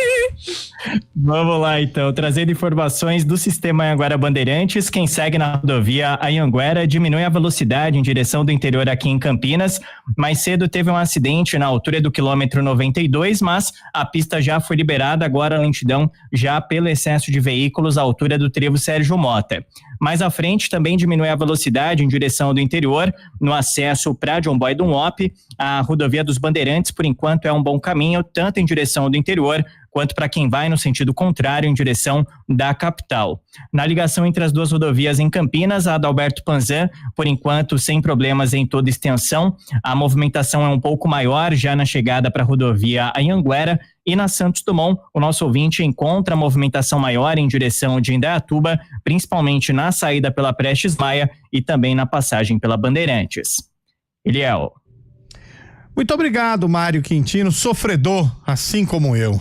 Vamos lá, então. Trazendo informações do Sistema Anhanguera Bandeirantes, quem segue na rodovia Anhanguera diminui a velocidade em direção do interior aqui em Campinas. Mais cedo teve um acidente na altura do quilômetro 92, mas a pista já foi liberada, agora a lentidão já pelo excesso de veículos à altura do trevo Sérgio Mota. Mais à frente também diminui a velocidade em direção do interior, no acesso para John Boy Dunlop. A rodovia dos Bandeirantes, por enquanto, é um bom caminho, tanto em direção do interior, quanto para quem vai no sentido contrário, em direção da capital. Na ligação entre as duas rodovias em Campinas, a Adalberto Panzan, por enquanto, sem problemas em toda extensão. A movimentação é um pouco maior já na chegada para a rodovia Anhanguera. E na Santos Dumont, o nosso ouvinte encontra a movimentação maior em direção de Indaiatuba, principalmente na saída pela Prestes Maia e também na passagem pela Bandeirantes. Eliel. Muito obrigado, Mário Quintino, sofredor, assim como eu.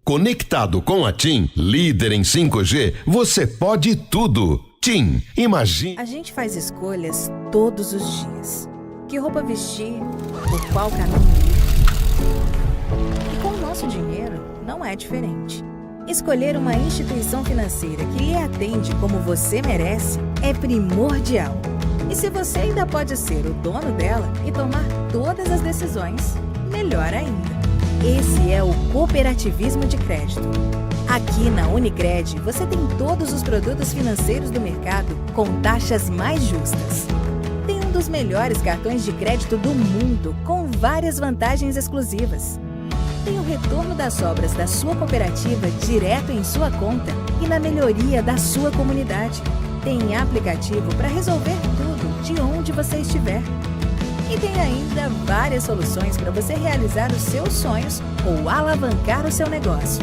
Conectado com a TIM, líder em 5G, você pode tudo. TIM, imagine. A gente faz escolhas todos os dias. Que roupa vestir, por qual caminho ir. E com o nosso dinheiro, não é diferente. Escolher uma instituição financeira que lhe atende como você merece é primordial. E se você ainda pode ser o dono dela e tomar todas as decisões, melhor ainda. Esse é o cooperativismo de crédito. Aqui na Unicred, você tem todos os produtos financeiros do mercado com taxas mais justas. Tem um dos melhores cartões de crédito do mundo, com várias vantagens exclusivas. Tem o retorno das obras da sua cooperativa direto em sua conta e na melhoria da sua comunidade. Tem aplicativo para resolver tudo de onde você estiver. E tem ainda várias soluções para você realizar os seus sonhos ou alavancar o seu negócio.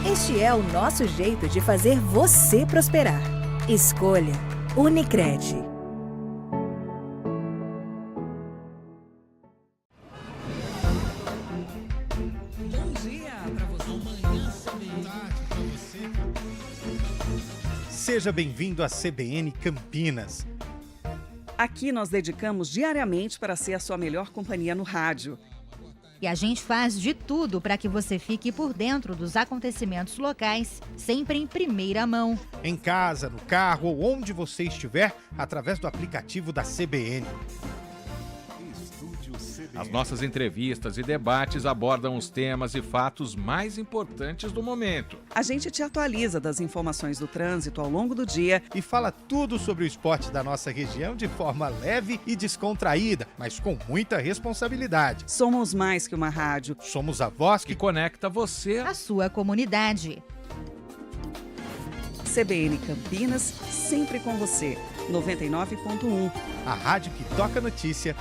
Este é o nosso jeito de fazer você prosperar. Escolha Unicred. Seja bem-vindo à CBN Campinas. Aqui nós dedicamos diariamente para ser a sua melhor companhia no rádio. E a gente faz de tudo para que você fique por dentro dos acontecimentos locais, sempre em primeira mão. Em casa, no carro ou onde você estiver, através do aplicativo da CBN. As nossas entrevistas e debates abordam os temas e fatos mais importantes do momento. A gente te atualiza das informações do trânsito ao longo do dia e fala tudo sobre o esporte da nossa região de forma leve e descontraída, mas com muita responsabilidade. Somos mais que uma rádio. Somos a voz que conecta você à sua comunidade. CBN Campinas, sempre com você. 99.1. A rádio que toca notícia.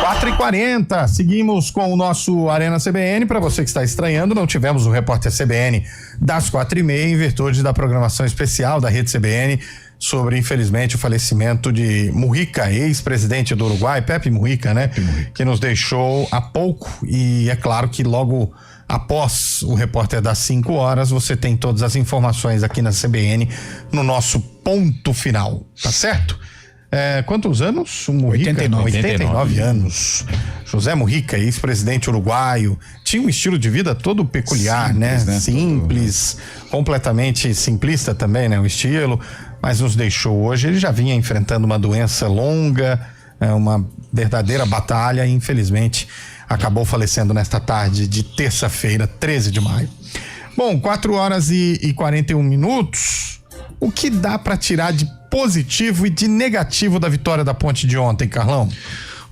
4h40, seguimos com o nosso Arena CBN. Para você que está estranhando, não tivemos o repórter CBN das 4h30 em virtude da programação especial da Rede CBN sobre, infelizmente, o falecimento de Mujica, ex-presidente do Uruguai, Pepe Mujica, né? Que nos deixou há pouco, e é claro que logo após o repórter das 5 horas, você tem todas as informações aqui na CBN no nosso ponto final, tá certo? Quantos anos? 89 anos. José Mujica, ex-presidente uruguaio, tinha um estilo de vida todo peculiar, simples, né? Simples, completamente simplista também, né? O estilo, mas nos deixou hoje. Ele já vinha enfrentando uma doença longa, uma verdadeira batalha e infelizmente acabou falecendo nesta tarde de terça-feira, 13 de maio. Bom, 4h41. O que dá para tirar de positivo e de negativo da vitória da Ponte de ontem, Carlão?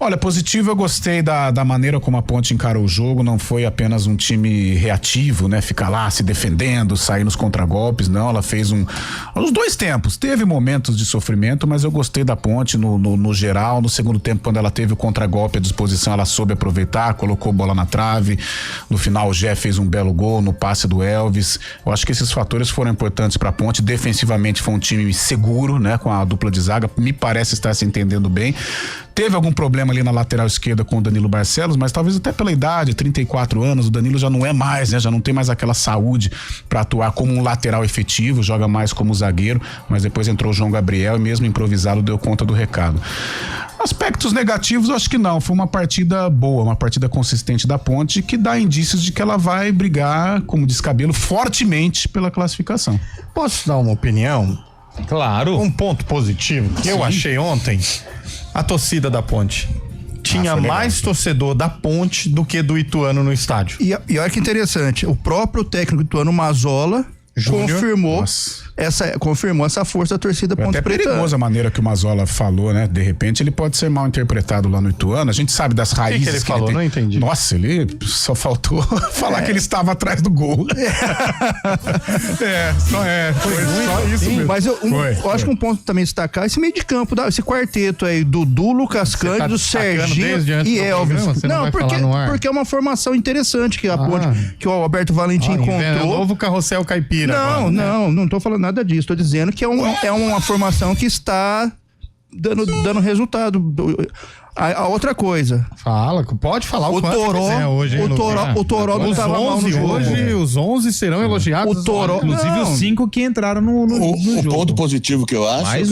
Olha, positivo, eu gostei da maneira como a Ponte encarou o jogo. Não foi apenas um time reativo, né? Ficar lá se defendendo, sair nos contragolpes. Não, ela fez os dois tempos. Teve momentos de sofrimento, mas eu gostei da Ponte no geral. No segundo tempo, quando ela teve o contragolpe à disposição, ela soube aproveitar, colocou bola na trave. No final, o Gé fez um belo gol no passe do Elvis. Eu acho que esses fatores foram importantes para a Ponte. Defensivamente foi um time seguro, né? Com a dupla de zaga. Me parece estar se entendendo bem. Teve algum problema ali na lateral esquerda com o Danilo Barcelos, mas talvez até pela idade, 34 anos, o Danilo já não é mais, né? Já não tem mais aquela saúde para atuar como um lateral efetivo, joga mais como zagueiro, mas depois entrou o João Gabriel e mesmo improvisado deu conta do recado. Aspectos negativos, eu acho que não, foi uma partida boa, uma partida consistente da Ponte que dá indícios de que ela vai brigar, como diz Cabelo, fortemente pela classificação. Posso dar uma opinião? Claro. Um ponto positivo que eu achei ontem, a torcida da Ponte. Tinha mais torcedor da Ponte do que do Ituano no estádio. E olha que interessante, o próprio técnico Ituano, Mazola, confirmou essa força da torcida Ponte Preta. É perigosa a maneira que o Mazola falou, né? De repente ele pode ser mal interpretado lá no Ituano. A gente sabe das raízes que ele falou, não entendi. Nossa, ele só faltou falar que ele estava atrás do gol. Foi só isso mesmo. Mas eu acho que um ponto também destacar esse meio de campo, esse quarteto aí, Dudu, Lucas Cândido, Serginho e Elvis. Não, porque é uma formação interessante que a Ponte, que o Alberto Valentim encontrou. Novo carrossel caipira. Não tô falando nada disso, tô dizendo que é uma formação que está dando resultado. A outra coisa. Pode falar o Toró hoje. O Toró não estava mal no jogo. Hoje os 11 serão elogiados. O Toró, inclusive os 5 que entraram no jogo. O ponto positivo que eu acho, mais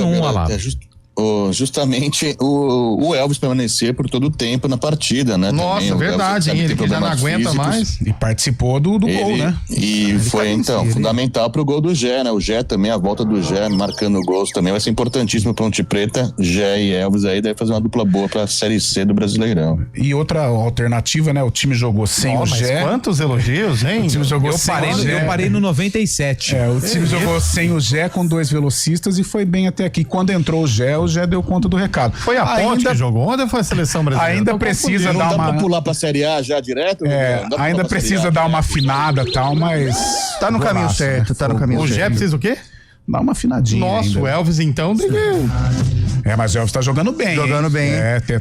justamente o Elvis permanecer por todo o tempo na partida, né? Nossa, também, verdade, ele que já não aguenta mais. E participou do gol, né? E foi, fundamental pro gol do Gé, né? O Gé também, a volta do Gé, marcando gols também, vai ser importantíssimo pra Ponte Preta. Gé e Elvis aí deve fazer uma dupla boa pra Série C do Brasileirão. E outra alternativa, né? O time jogou sem o Gé. Quantos elogios, hein? O time jogou eu parei no 97. O time jogou sem o Gé com 2 velocistas e foi bem até aqui. Quando entrou o Gé deu conta do recado. Foi a Ponte que jogou ontem ou foi a seleção brasileira? Ainda precisa dar uma... Dá pra pular pra Série A já direto? Ainda precisa dar uma afinada e tal, mas... Tá no caminho certo, tá no caminho certo. O Gé precisa o quê? Dá uma afinadinha. Nossa, o Elvis então... Mas o Elvis tá jogando bem.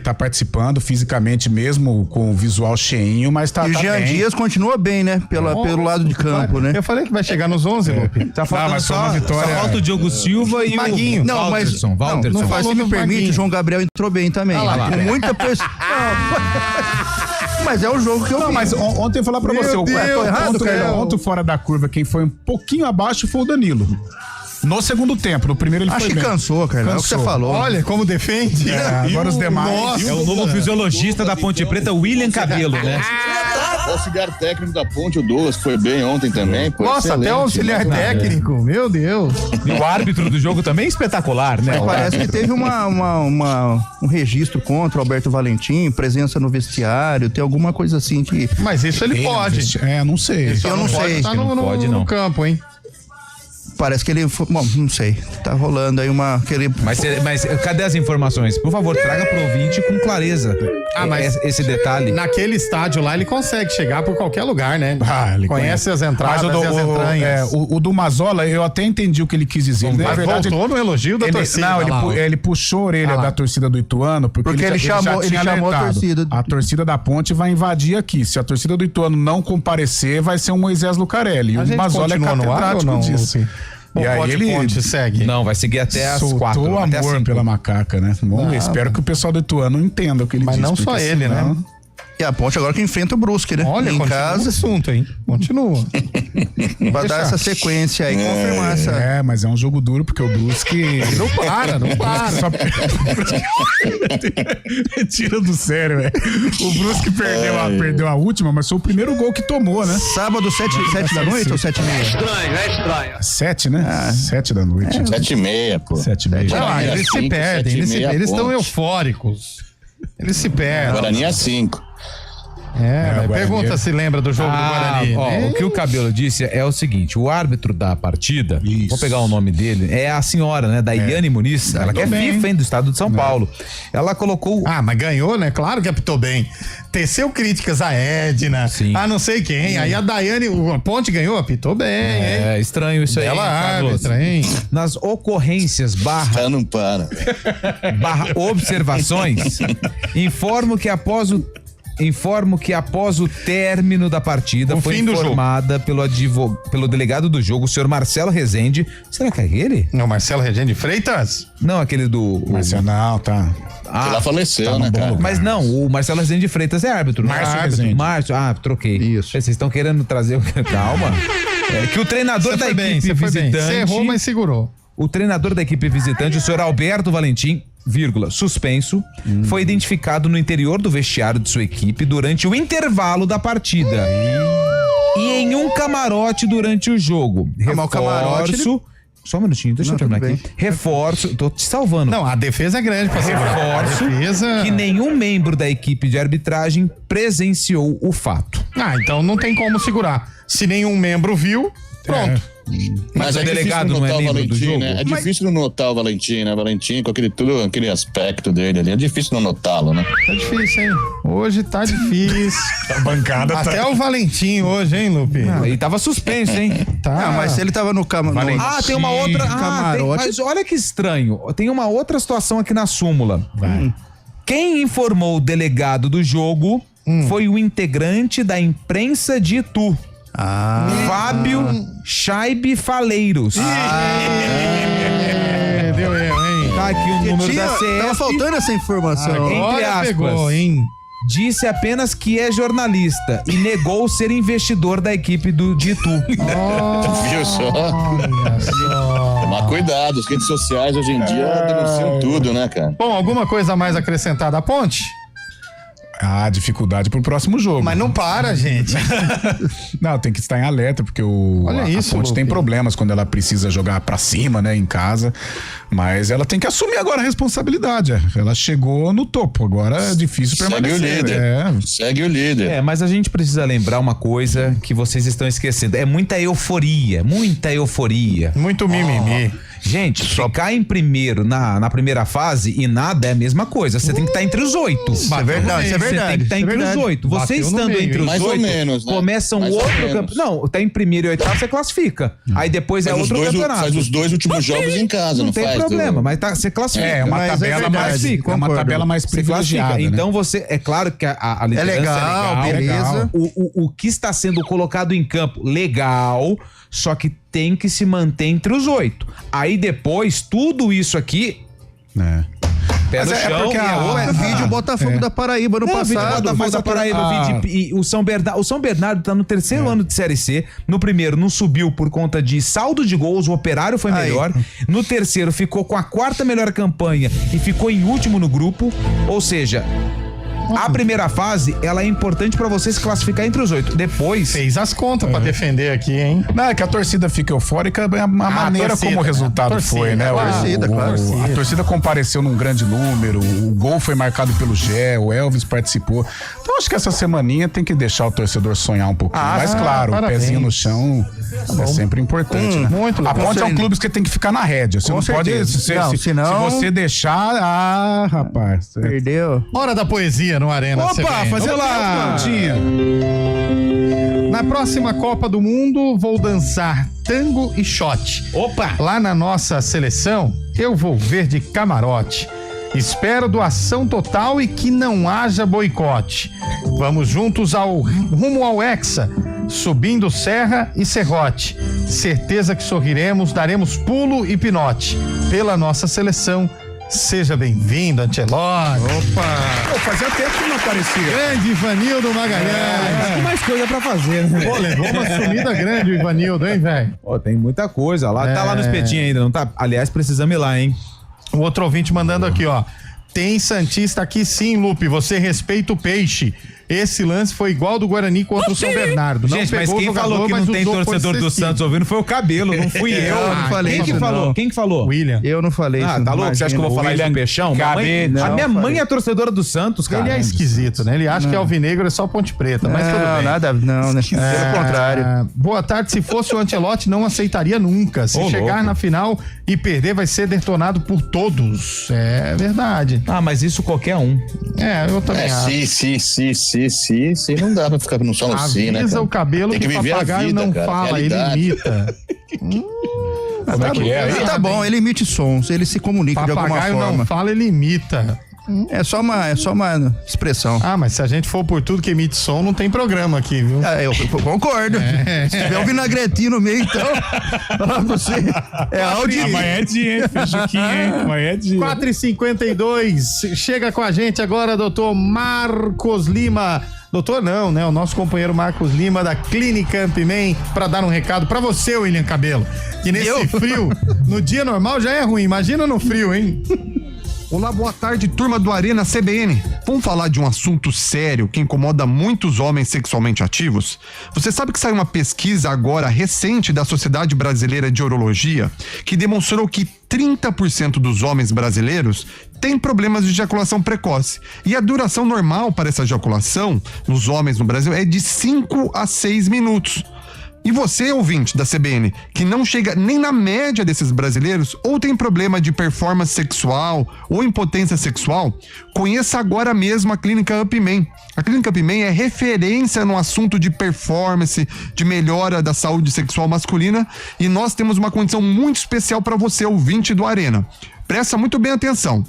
Tá participando fisicamente mesmo, com o visual cheinho, mas tá bem. E o Jean Dias continua bem, né? Pelo lado de campo, né? Eu falei que vai chegar nos 11, Lupe. Tá faltando só falta o Diogo Silva e Maguinho. o Walterson. Mas se me permite, o João Gabriel entrou bem também. Com muita pressão. Mas é o jogo que eu vi. Mas ontem eu ia falar pra você, tô errado, ponto fora da curva, quem foi um pouquinho abaixo foi o Danilo. No segundo tempo, no primeiro ele Acho foi que bem. cansou, cara. É o que você falou. Olha como defende. Agora os demais. Nossa. É o novo fisiologista da Ponte Preta, William Cabelo, né? O auxiliar técnico da Ponte, o Douglas, que foi bem ontem também. Pô, Nossa, até o auxiliar técnico, meu Deus. E o árbitro do jogo também é espetacular, né? Parece que teve um registro contra o Alberto Valentim, presença no vestiário, tem alguma coisa assim que... Mas isso ele pode. Não sei. Eu não sei. Tá no campo, hein? Parece que ele... Bom, não sei. Tá rolando aí uma... Mas cadê as informações? Por favor, traga pro ouvinte com clareza. Mas esse detalhe. Naquele estádio lá, ele consegue chegar por qualquer lugar, né? Ele conhece as entradas e as entranhas. O do Mazola, eu até entendi o que ele quis dizer. Mas verdade, voltou no elogio da torcida. Não, ele puxou a orelha da torcida do Ituano, porque ele chamou a torcida. A torcida da Ponte vai invadir aqui. Se a torcida do Ituano não comparecer, vai ser um Moisés Lucarelli. E o Mazola é catedrático disso. E aí Ponte segue? Não, vai seguir até as 4. Soltou amor pela macaca, né? Vamos ver, espero que o pessoal do Ituano entenda o que ele diz. Mas não só ele, né? E a Ponte agora que enfrenta o Brusque, né? Olha, em casa. O assunto, hein? Continua. Vai dar essa sequência aí, confirmar essa... mas é um jogo duro, porque o Brusque... Não para. Tira do sério, velho. O Brusque perdeu a última, mas foi o primeiro gol que tomou, né? Sábado, 7 da noite ou 7h30? Estranho. 7, né? 7 da noite. 7h30, pô. 7h30. Não, eles se perdem. Eles estão eufóricos. Eles se perdem. Guarani é 5. Pergunta se lembra do jogo do Guarani. O que o Cabelo disse é o seguinte: o árbitro da partida, vou pegar o nome dele, é a senhora, né, Daiane Muniz, ela que é FIFA, hein, do estado de São Paulo. Ela colocou... mas ganhou, né? Claro que apitou bem. Teceu críticas a Edna, a não sei quem. Aí a Daiane, a Ponte ganhou, apitou bem, hein? É estranho isso aí. Ela árbitra, hein? Nas ocorrências não para. observações, informo que após o término da partida foi informada pelo delegado do jogo, o senhor Marcelo Rezende. Será que é ele? Não, Marcelo Rezende Freitas? Não, aquele do... Marcelo, não, tá. Ela faleceu, né, cara? Mas não, o Marcelo Rezende Freitas é árbitro. Márcio, troquei. Isso. Vocês estão querendo trazer... Calma. Que o treinador da equipe visitante... Você errou, mas segurou. O treinador da equipe visitante, o senhor Alberto Valentim, suspenso, foi identificado no interior do vestiário de sua equipe durante o intervalo da partida e em um camarote durante o jogo. Só um minutinho, deixa eu terminar aqui. Reforço, tô te salvando. Não, a defesa é grande pra Reforço que nenhum membro da equipe de arbitragem presenciou o fato. Então não tem como segurar. Se nenhum membro viu, pronto. Mas o delegado não é membro do jogo? Né? É difícil não notar o Valentim, né? Valentim com aquele aspecto dele ali. É difícil não notá-lo, né? Tá difícil, hein? Hoje tá difícil. A bancada Até o Valentim hoje, hein, Lupe? E tava suspenso, hein? Mas se ele tava no camarote. Tem uma outra. Mas olha que estranho. Tem uma outra situação aqui na súmula. Quem informou o delegado do jogo foi o integrante da imprensa de Itu. Fábio Chaibe Faleiros. Deu erro, hein? Tá aqui o número da CS. Tava faltando essa informação. Entre aspas, pegou, hein? Disse apenas que é jornalista e negou ser investidor da equipe de Itu. Viu só? Tomar cuidado, as redes sociais hoje em dia denunciam tudo, né, cara? Bom, alguma coisa a mais acrescentada à Ponte? Dificuldade pro próximo jogo. Mas não para, gente. Não, tem que estar em alerta, porque a Ponte tem problemas quando ela precisa jogar pra cima, né, em casa. Mas ela tem que assumir agora a responsabilidade. Ela chegou no topo, agora é difícil permanecer. Segue o líder. Segue o líder. Mas a gente precisa lembrar uma coisa que vocês estão esquecendo. É muita euforia. Muito mimimi. Gente, ficar em primeiro na primeira fase e nada é a mesma coisa. Você tem que estar entre os 8. Isso é verdade. Você tem que estar entre os 8. Você estando entre os 8, mais ou menos, né? começa um outro campeonato. Não, tá em primeiro e oitavo, você classifica. Aí depois é outro campeonato. Faz os 2 últimos jogos em casa, não faz? Não tem problema, mas você classifica. É uma tabela mais privilegiada. Então você, é claro que a liderança é legal, beleza. O que está sendo colocado em campo, legal, só que tem que se manter entre os 8. Aí depois, tudo isso aqui Pé no chão. Porque o vídeo Botafogo da Paraíba no passado. Botafogo da Paraíba, e o São Bernardo tá no terceiro ano de Série C. No primeiro não subiu por conta de saldo de gols, o Operário foi melhor. No terceiro ficou com a quarta melhor campanha e ficou em último no grupo. Ou seja, a primeira fase, ela é importante pra você se classificar entre os 8. Depois... Fez as contas pra defender aqui, hein? Não, é que a torcida fica eufórica, a maneira como o resultado foi, né? A torcida compareceu num grande número, o gol foi marcado pelo Gé, o Elvis participou. Então acho que essa semaninha tem que deixar o torcedor sonhar um pouquinho. Mas claro, o pezinho no chão é sempre importante, né? Muito a Ponte é um clube que tem que ficar na rédea. Você não pode... Se você deixar... rapaz... Perdeu. Hora da poesia no Arena. Opa, fazer lá. Na próxima Copa do Mundo, vou dançar tango e shot. Opa! Lá na nossa seleção, eu vou ver de camarote. Espero doação total e que não haja boicote. Vamos juntos rumo ao Hexa, subindo serra e serrote. Certeza que sorriremos, daremos pulo e pinote. Pela nossa seleção, seja bem-vindo, Ancelotti. Opa! Fazia tempo que não aparecia. Grande Ivanildo Magalhães. Tem mais coisa pra fazer, né? Pô, levou uma sumida grande o Ivanildo, hein, velho? Tem muita coisa lá. Tá lá no espetinho ainda, não tá? Aliás, precisamos ir lá, hein? O outro ouvinte mandando aqui, ó. Tem Santista aqui sim, Lupe. Você respeita o peixe. Esse lance foi igual do Guarani contra o São Bernardo. Não gente, mas quem falou que não tem torcedor do Santos ouvindo foi o Cabelo, não fui eu. Eu não falei Quem que isso, falou? não. Quem que falou? William. Eu não falei isso. Tá louco? Você acha que eu vou falar isso no Peixão? A minha mãe é torcedora do Santos, cara. Ele é esquisito, né? Ele acha que alvinegro é só Ponte Preta, mas tudo bem. Não, né? Pelo contrário. Boa tarde. Se fosse o Ancelotti, não aceitaria nunca. Se chegar na final e perder, vai ser detonado por todos. É verdade. Mas isso qualquer um. Eu também acho. Sim, não dá pra ficar só no sim, né? Avisa o Cabelo que papagaio não fala, ele imita. Como é que é? Tá bom, ele emite sons, ele se comunica de alguma forma. Papagaio não fala, ele imita. É só uma expressão. Mas se a gente for por tudo que emite som, não tem programa aqui, viu? Eu concordo. Se tiver um vinagretinho no meio, então. Você é áudio. Amanhadinha, hein? Fejuquinha, hein? Amanhadinha. 4h52. Chega com a gente agora, doutor Marcos Lima. Doutor não, né? O nosso companheiro Marcos Lima da Clínica Ampimem, para dar um recado para você, William Cabelo, que nesse frio, no dia normal já é ruim, imagina no frio, hein? Olá, boa tarde, turma do Arena CBN. Vamos falar de um assunto sério que incomoda muitos homens sexualmente ativos? Você sabe que saiu uma pesquisa agora recente da Sociedade Brasileira de Urologia que demonstrou que 30% dos homens brasileiros têm problemas de ejaculação precoce. E a duração normal para essa ejaculação nos homens no Brasil é de 5 a 6 minutos. E você, ouvinte da CBN, que não chega nem na média desses brasileiros ou tem problema de performance sexual ou impotência sexual, conheça agora mesmo a Clínica Ampimem. A Clínica Ampimem é referência no assunto de performance, de melhora da saúde sexual masculina, e nós temos uma condição muito especial para você, ouvinte do Arena. Presta muito bem atenção.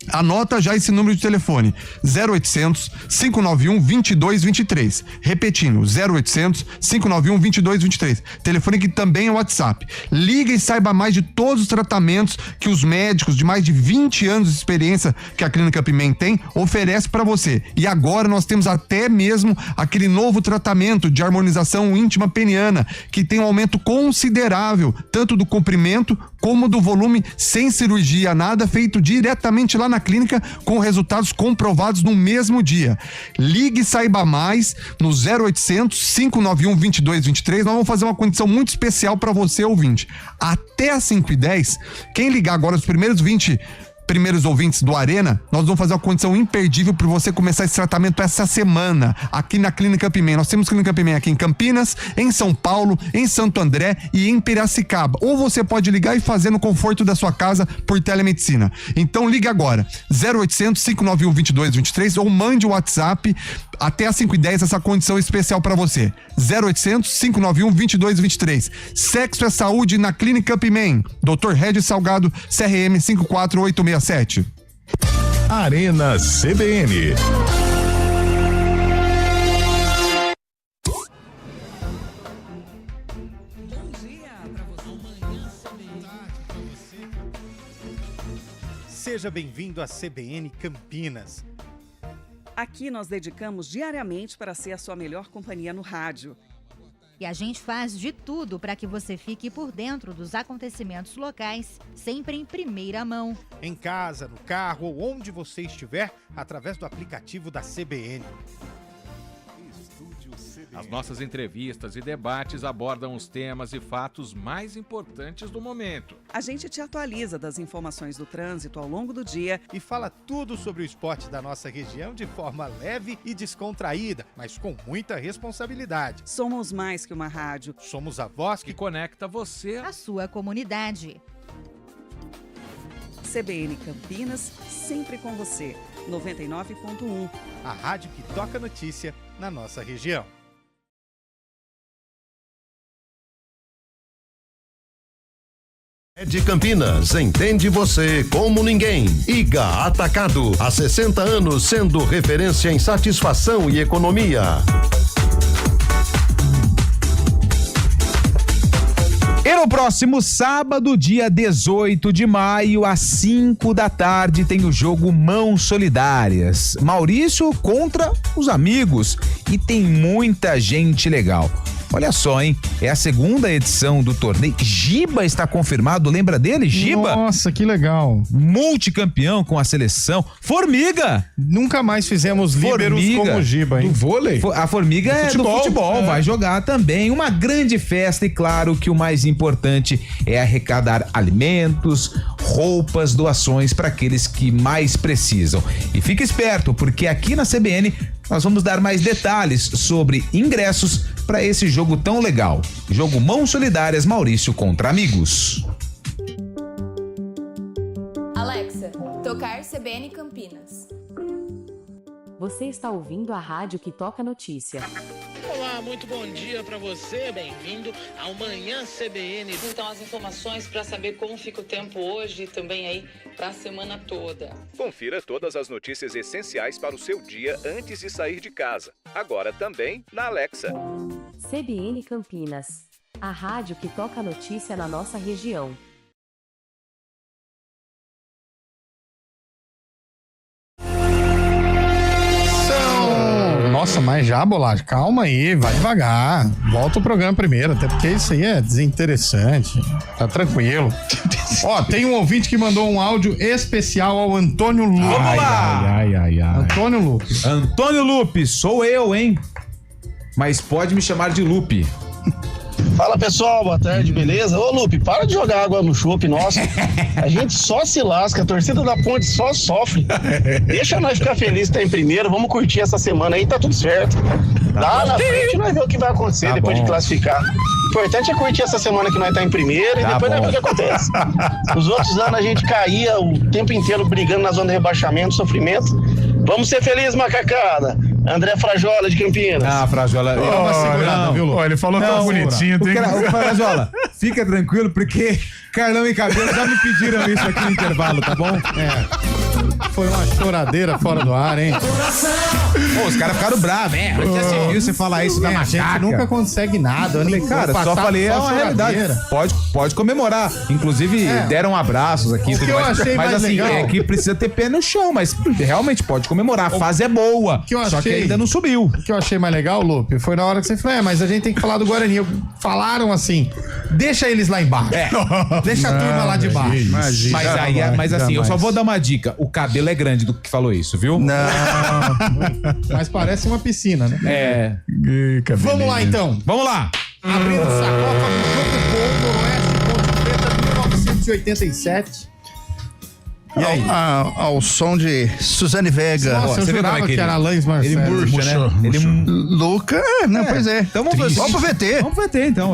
Anota já esse número de telefone, 0800 591 2223. Repetindo, 0800 591 2223. Telefone que também é WhatsApp. Liga e saiba mais de todos os tratamentos que os médicos de mais de 20 anos de experiência que a Clínica Ampimem tem oferece para você. E agora nós temos até mesmo aquele novo tratamento de harmonização íntima peniana, que tem um aumento considerável, tanto do comprimento como do volume, sem cirurgia, nada, feito diretamente lá na clínica, com resultados comprovados no mesmo dia. Ligue e saiba mais no 0800 591 2223. Nós vamos fazer uma condição muito especial para você, ouvinte. Até às 5h10, quem ligar agora, os primeiros 20 primeiros ouvintes do Arena, nós vamos fazer uma condição imperdível para você começar esse tratamento essa semana, aqui na Clínica Ampimem. Nós temos Clínica Ampimem aqui em Campinas, em São Paulo, em Santo André e em Piracicaba. Ou você pode ligar e fazer no conforto da sua casa por telemedicina. Então ligue agora, 0800 591 2223, ou mande o WhatsApp até às 5h10, essa condição especial para você. 0800 591 2223. Sexo é saúde na Clínica Ampimem. Dr. Regis Salgado, CRM 54867. Arena CBN. Seja bem-vindo à CBN Campinas. Aqui nós dedicamos diariamente para ser a sua melhor companhia no rádio. E a gente faz de tudo para que você fique por dentro dos acontecimentos locais, sempre em primeira mão. Em casa, no carro ou onde você estiver, através do aplicativo da CBN. As nossas entrevistas e debates abordam os temas e fatos mais importantes do momento. A gente te atualiza das informações do trânsito ao longo do dia e fala tudo sobre o esporte da nossa região de forma leve e descontraída, mas com muita responsabilidade. Somos mais que uma rádio. Somos a voz que conecta você à sua comunidade. CBN Campinas, sempre com você. 99.1. A rádio que toca notícia na nossa região. De Campinas, entende você como ninguém. IGA Atacado, há 60 anos sendo referência em satisfação e economia. E no próximo sábado, dia 18 de maio, às 5 da tarde, tem o jogo Mãos Solidárias. Maurício contra os amigos. E tem muita gente legal. Olha só, hein? É a segunda edição do torneio. Giba está confirmado, lembra dele, Giba? Nossa, que legal. Multicampeão com a seleção. Formiga! Nunca mais fizemos líberos como Giba, hein? Do vôlei? A Formiga do futebol, vai jogar também. Uma grande festa e claro que o mais importante é arrecadar alimentos, roupas, doações para aqueles que mais precisam. E fique esperto, porque aqui na CBN nós vamos dar mais detalhes sobre ingressos para esse jogo tão legal. Jogo Mãos Solidárias, Maurício contra amigos. Alexa, tocar CBN Campinas. Você está ouvindo a rádio que toca notícia. Olá, muito bom dia para você, bem-vindo ao Manhã CBN. Então, as informações para saber como fica o tempo hoje e também aí para a semana toda. Confira todas as notícias essenciais para o seu dia antes de sair de casa. Agora também na Alexa. CBN Campinas, a rádio que toca notícia na nossa região. Nossa, mas já, Bolacha, calma aí, vai devagar. Volta o programa primeiro, até porque isso aí é desinteressante. Tá tranquilo. Ó, tem um ouvinte que mandou um áudio especial ao Antônio Lupe. Vamos lá! Ai. Antônio Lupe. Antônio Lupe, sou eu, hein? Mas pode me chamar de Lupe. Fala pessoal, boa tarde, beleza? Ô Lupe, para de jogar água no chope, nossa. A gente só se lasca, a torcida da Ponte só sofre. Deixa nós ficar felizes que tá em primeiro, vamos curtir essa semana aí, tá tudo certo. Lá na frente nós vemos o que vai acontecer depois de classificar. O importante é curtir essa semana que nós tá em primeiro e depois nós vemos o que acontece. Os outros anos a gente caía o tempo inteiro brigando na zona de rebaixamento, sofrimento. Vamos ser felizes, macacada. André Frajola de Campinas. Ah, Frajola. Ele falou não, tão bonitinho. Ô, Frajola, fica tranquilo, porque Carlão e Cabelo já me pediram isso aqui no intervalo, tá bom? Foi uma choradeira fora do ar, hein? Pô, os caras ficaram bravos, hein? Já se viu você falar isso da macaca. A gente nunca consegue nada. Cara, só falei, é uma realidade. Pode comemorar. Inclusive, deram abraços aqui. O que eu achei mais assim, legal... é que precisa ter pé no chão, mas realmente pode comemorar. A fase é boa, só que ainda não subiu. O que eu achei mais legal, Lupe, foi na hora que você falou, mas a gente tem que falar do Guarani. Falaram assim, deixa eles lá embaixo. Deixa a turma lá de baixo. Mas assim, eu só vou dar uma dica. O cabelo é grande do que falou isso, viu? Não. Mas parece uma piscina, né? Vamos lá, então. Vamos lá. Abrindo o sarcófago, jogo bom, Noroeste, Ponte Preta, 1987. E aí? Ao som de Suzane Vega. Nossa, eu jurava que era Alain Marcelo. Ele murcha, né? Luca, pois é. Então vamos pro VT. Vamos pro VT, então,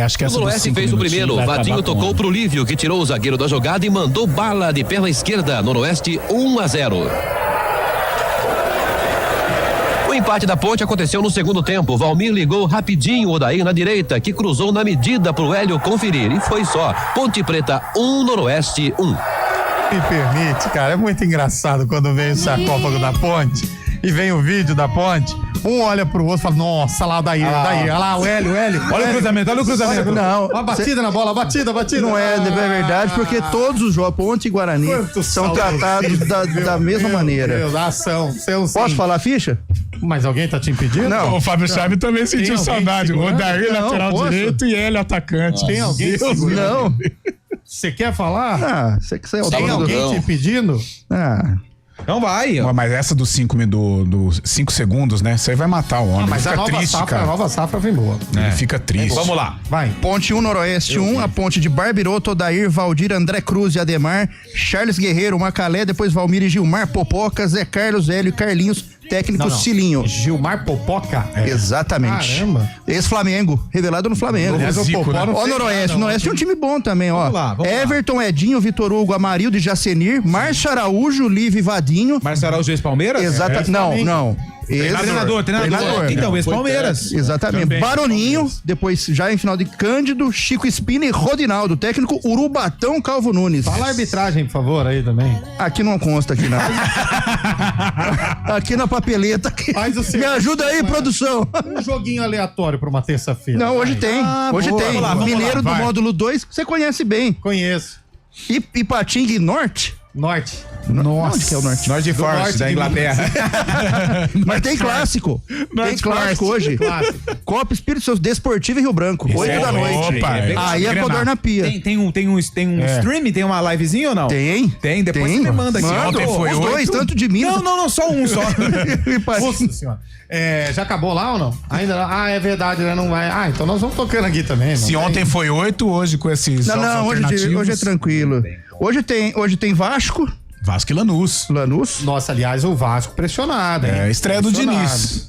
acho que essa o Noroeste fez o primeiro. Vadinho tocou pro Lívio, que tirou o zagueiro da jogada e mandou bala de perna esquerda. Noroeste 1-0. O empate da Ponte aconteceu no segundo tempo. Valmir ligou rapidinho o Odair na direita, que cruzou na medida pro Hélio conferir. E foi só. Ponte Preta 1, Noroeste 1. Me permite, cara, é muito engraçado quando vem o sarcófago da Ponte e vem o vídeo da Ponte. Um olha pro outro e fala, nossa, lá o Daí, olha lá, o Hélio. Olha o cruzamento. Não. Olha a batida na bola, batida. Não é verdade, porque todos os jogos, Ponte e Guarani, são tratados da mesma maneira. Meu Deus, ação. Posso falar a ficha? Mas alguém tá te impedindo? Não. O Fábio Chave também sentiu saudade. O Daí, lateral direito, e ele, atacante. Tem alguém? Não. Você quer falar? Você que saiu. Tem alguém te pedindo? Então vai, ó. Mas essa dos 5 segundos, né? Isso aí vai matar o homem. Mas fica triste, cara. A nova safra vem boa. Ele fica triste. Vamos lá. Vai. Ponte 1, Noroeste 1, a ponte de Barbiroto, Odair, Valdir, André Cruz e Ademar, Charles Guerreiro, Macalé, depois Valmir e Gilmar, Popoca, Zé Carlos, Hélio e Carlinhos, técnico Cilinho. Gilmar Popoca? Exatamente. Caramba. Ex-Flamengo, revelado no Flamengo. Ó, Noroeste. Noroeste é um time bom também, ó. Vamos Everton, Edinho, Vitor Hugo, Amarildo e Jacenir, Márcio Araújo, Live e Vadinho. Márcio Araújo, ex-Palmeiras? Exatamente. Não. Treinador. Então, ex-Palmeiras. Exatamente. Também. Baroninho, depois já em final de Cândido, Chico Espina e Rodinaldo, técnico Urubatão Calvo Nunes. Fala a arbitragem, por favor, aí também. Aqui não consta aqui nada. Aqui na papeleta. Aqui. Me ajuda aí, produção. Um joguinho aleatório pra uma terça-feira. Não, hoje tem. Hoje tem. Vamos lá, Mineiro do módulo 2, você conhece bem. Conheço. Ipatinga e Norte? Norte. Nossa. Onde que é o Norte? Norte Force, da Inglaterra. Mas tem clássico. Tem clássico hoje. Copa Espírito Santo Desportivo e Rio Branco. 8 da noite. Opa, aí é Codor na Pia. Tem um stream? Tem uma livezinha ou não? Tem. Depois você me manda aqui. Ontem foi os 8. dois, tanto de mim. Não, só um só. Nossa senhora. Já acabou lá ou não? Ainda não? É verdade, né? Não vai. Então nós vamos tocando aqui também. Se ontem foi 8, hoje com esses Não, hoje é tranquilo. Hoje tem Vasco e Lanús. Nossa, aliás, o Vasco pressionado, hein? Estreia do Diniz.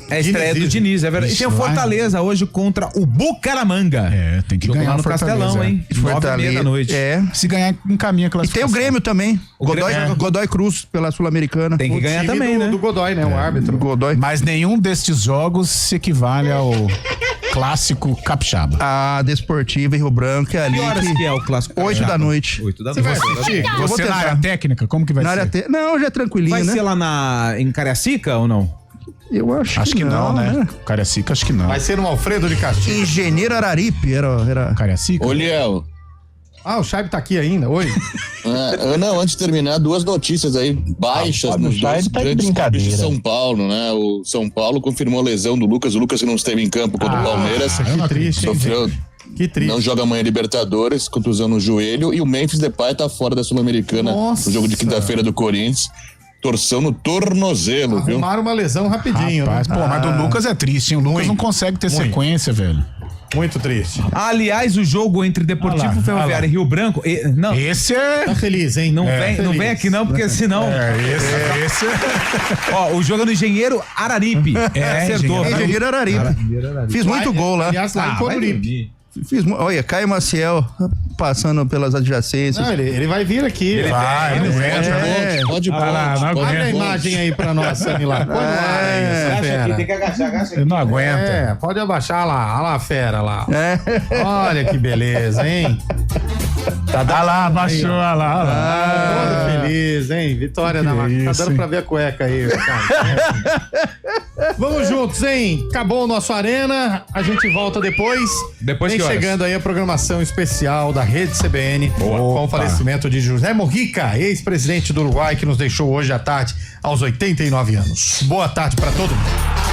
É estreia do Diniz, é verdade. E tem o Fortaleza hoje contra o Bucaramanga. Tem que ganhar no Castelão, hein? 9h30 da noite. Se ganhar, encaminha a E classificação. tem o Grêmio também. Godoy Cruz pela Sul-Americana. Tem que ganhar também, né? Do Godoy, né? O árbitro. Godoy. Mas nenhum destes jogos se equivale ao clássico capixaba. A Desportiva e Rio Branco é ali. Que horas que é o clássico? 8 da noite. 8 da Você vai noite. assistir? Você na área técnica, como que vai ser? Não, já é tranquilinho, Vai né? ser lá em Cariacica ou não? Eu acho que não, né? Cariacica, acho que não. Vai ser no Alfredo de Castilho. Engenheiro Araripe era... Cariacica? Ô, Liel. O Chaib tá aqui ainda. Oi. Não, antes de terminar, 2 notícias aí baixas nos dois grandes clubes de São Paulo, né? O São Paulo confirmou a lesão do Lucas. O Lucas não esteve em campo contra o Palmeiras. Que triste, sofreu. Que triste. Não joga amanhã Libertadores, contusão no joelho. E o Memphis Depay tá fora da Sul-Americana no jogo de quinta-feira do Corinthians. Torção no tornozelo, viu? Arrumaram uma lesão rapidinho. Rapaz, mas do Lucas é triste, hein? O Lucas não consegue ter sequência, velho. Muito triste. Aliás, o jogo entre Deportivo Ferroviário e Rio Branco. Não. Esse é. Tá feliz, hein? Não vem aqui não, porque senão. Esse é. Ó, o jogo no Engenheiro Araripe. Acertou. Engenheiro Araripe. Fiz muito gol lá. Aliás, lá em Coruripe. Olha, Caio Maciel passando pelas adjacências. Não, ele vai vir aqui. Ele vai, Pode Olha a imagem aí pra nós, Samila. Põe no ar aí, essa fera. Tem que agachar aqui. Ele não aguenta. Pode abaixar lá. Olha lá a fera lá. Olha que beleza, hein? Tá lá, abaixou, olha lá. Todo feliz, hein? Vitória da máquina. Tá dando pra ver a cueca aí, cara. Vamos juntos, hein? Acabou o nosso Arena. A gente volta depois. Vem chegando aí a programação especial da Rede CBN com o falecimento de José Mujica, ex-presidente do Uruguai, que nos deixou hoje à tarde aos 89 anos. Boa tarde pra todo mundo.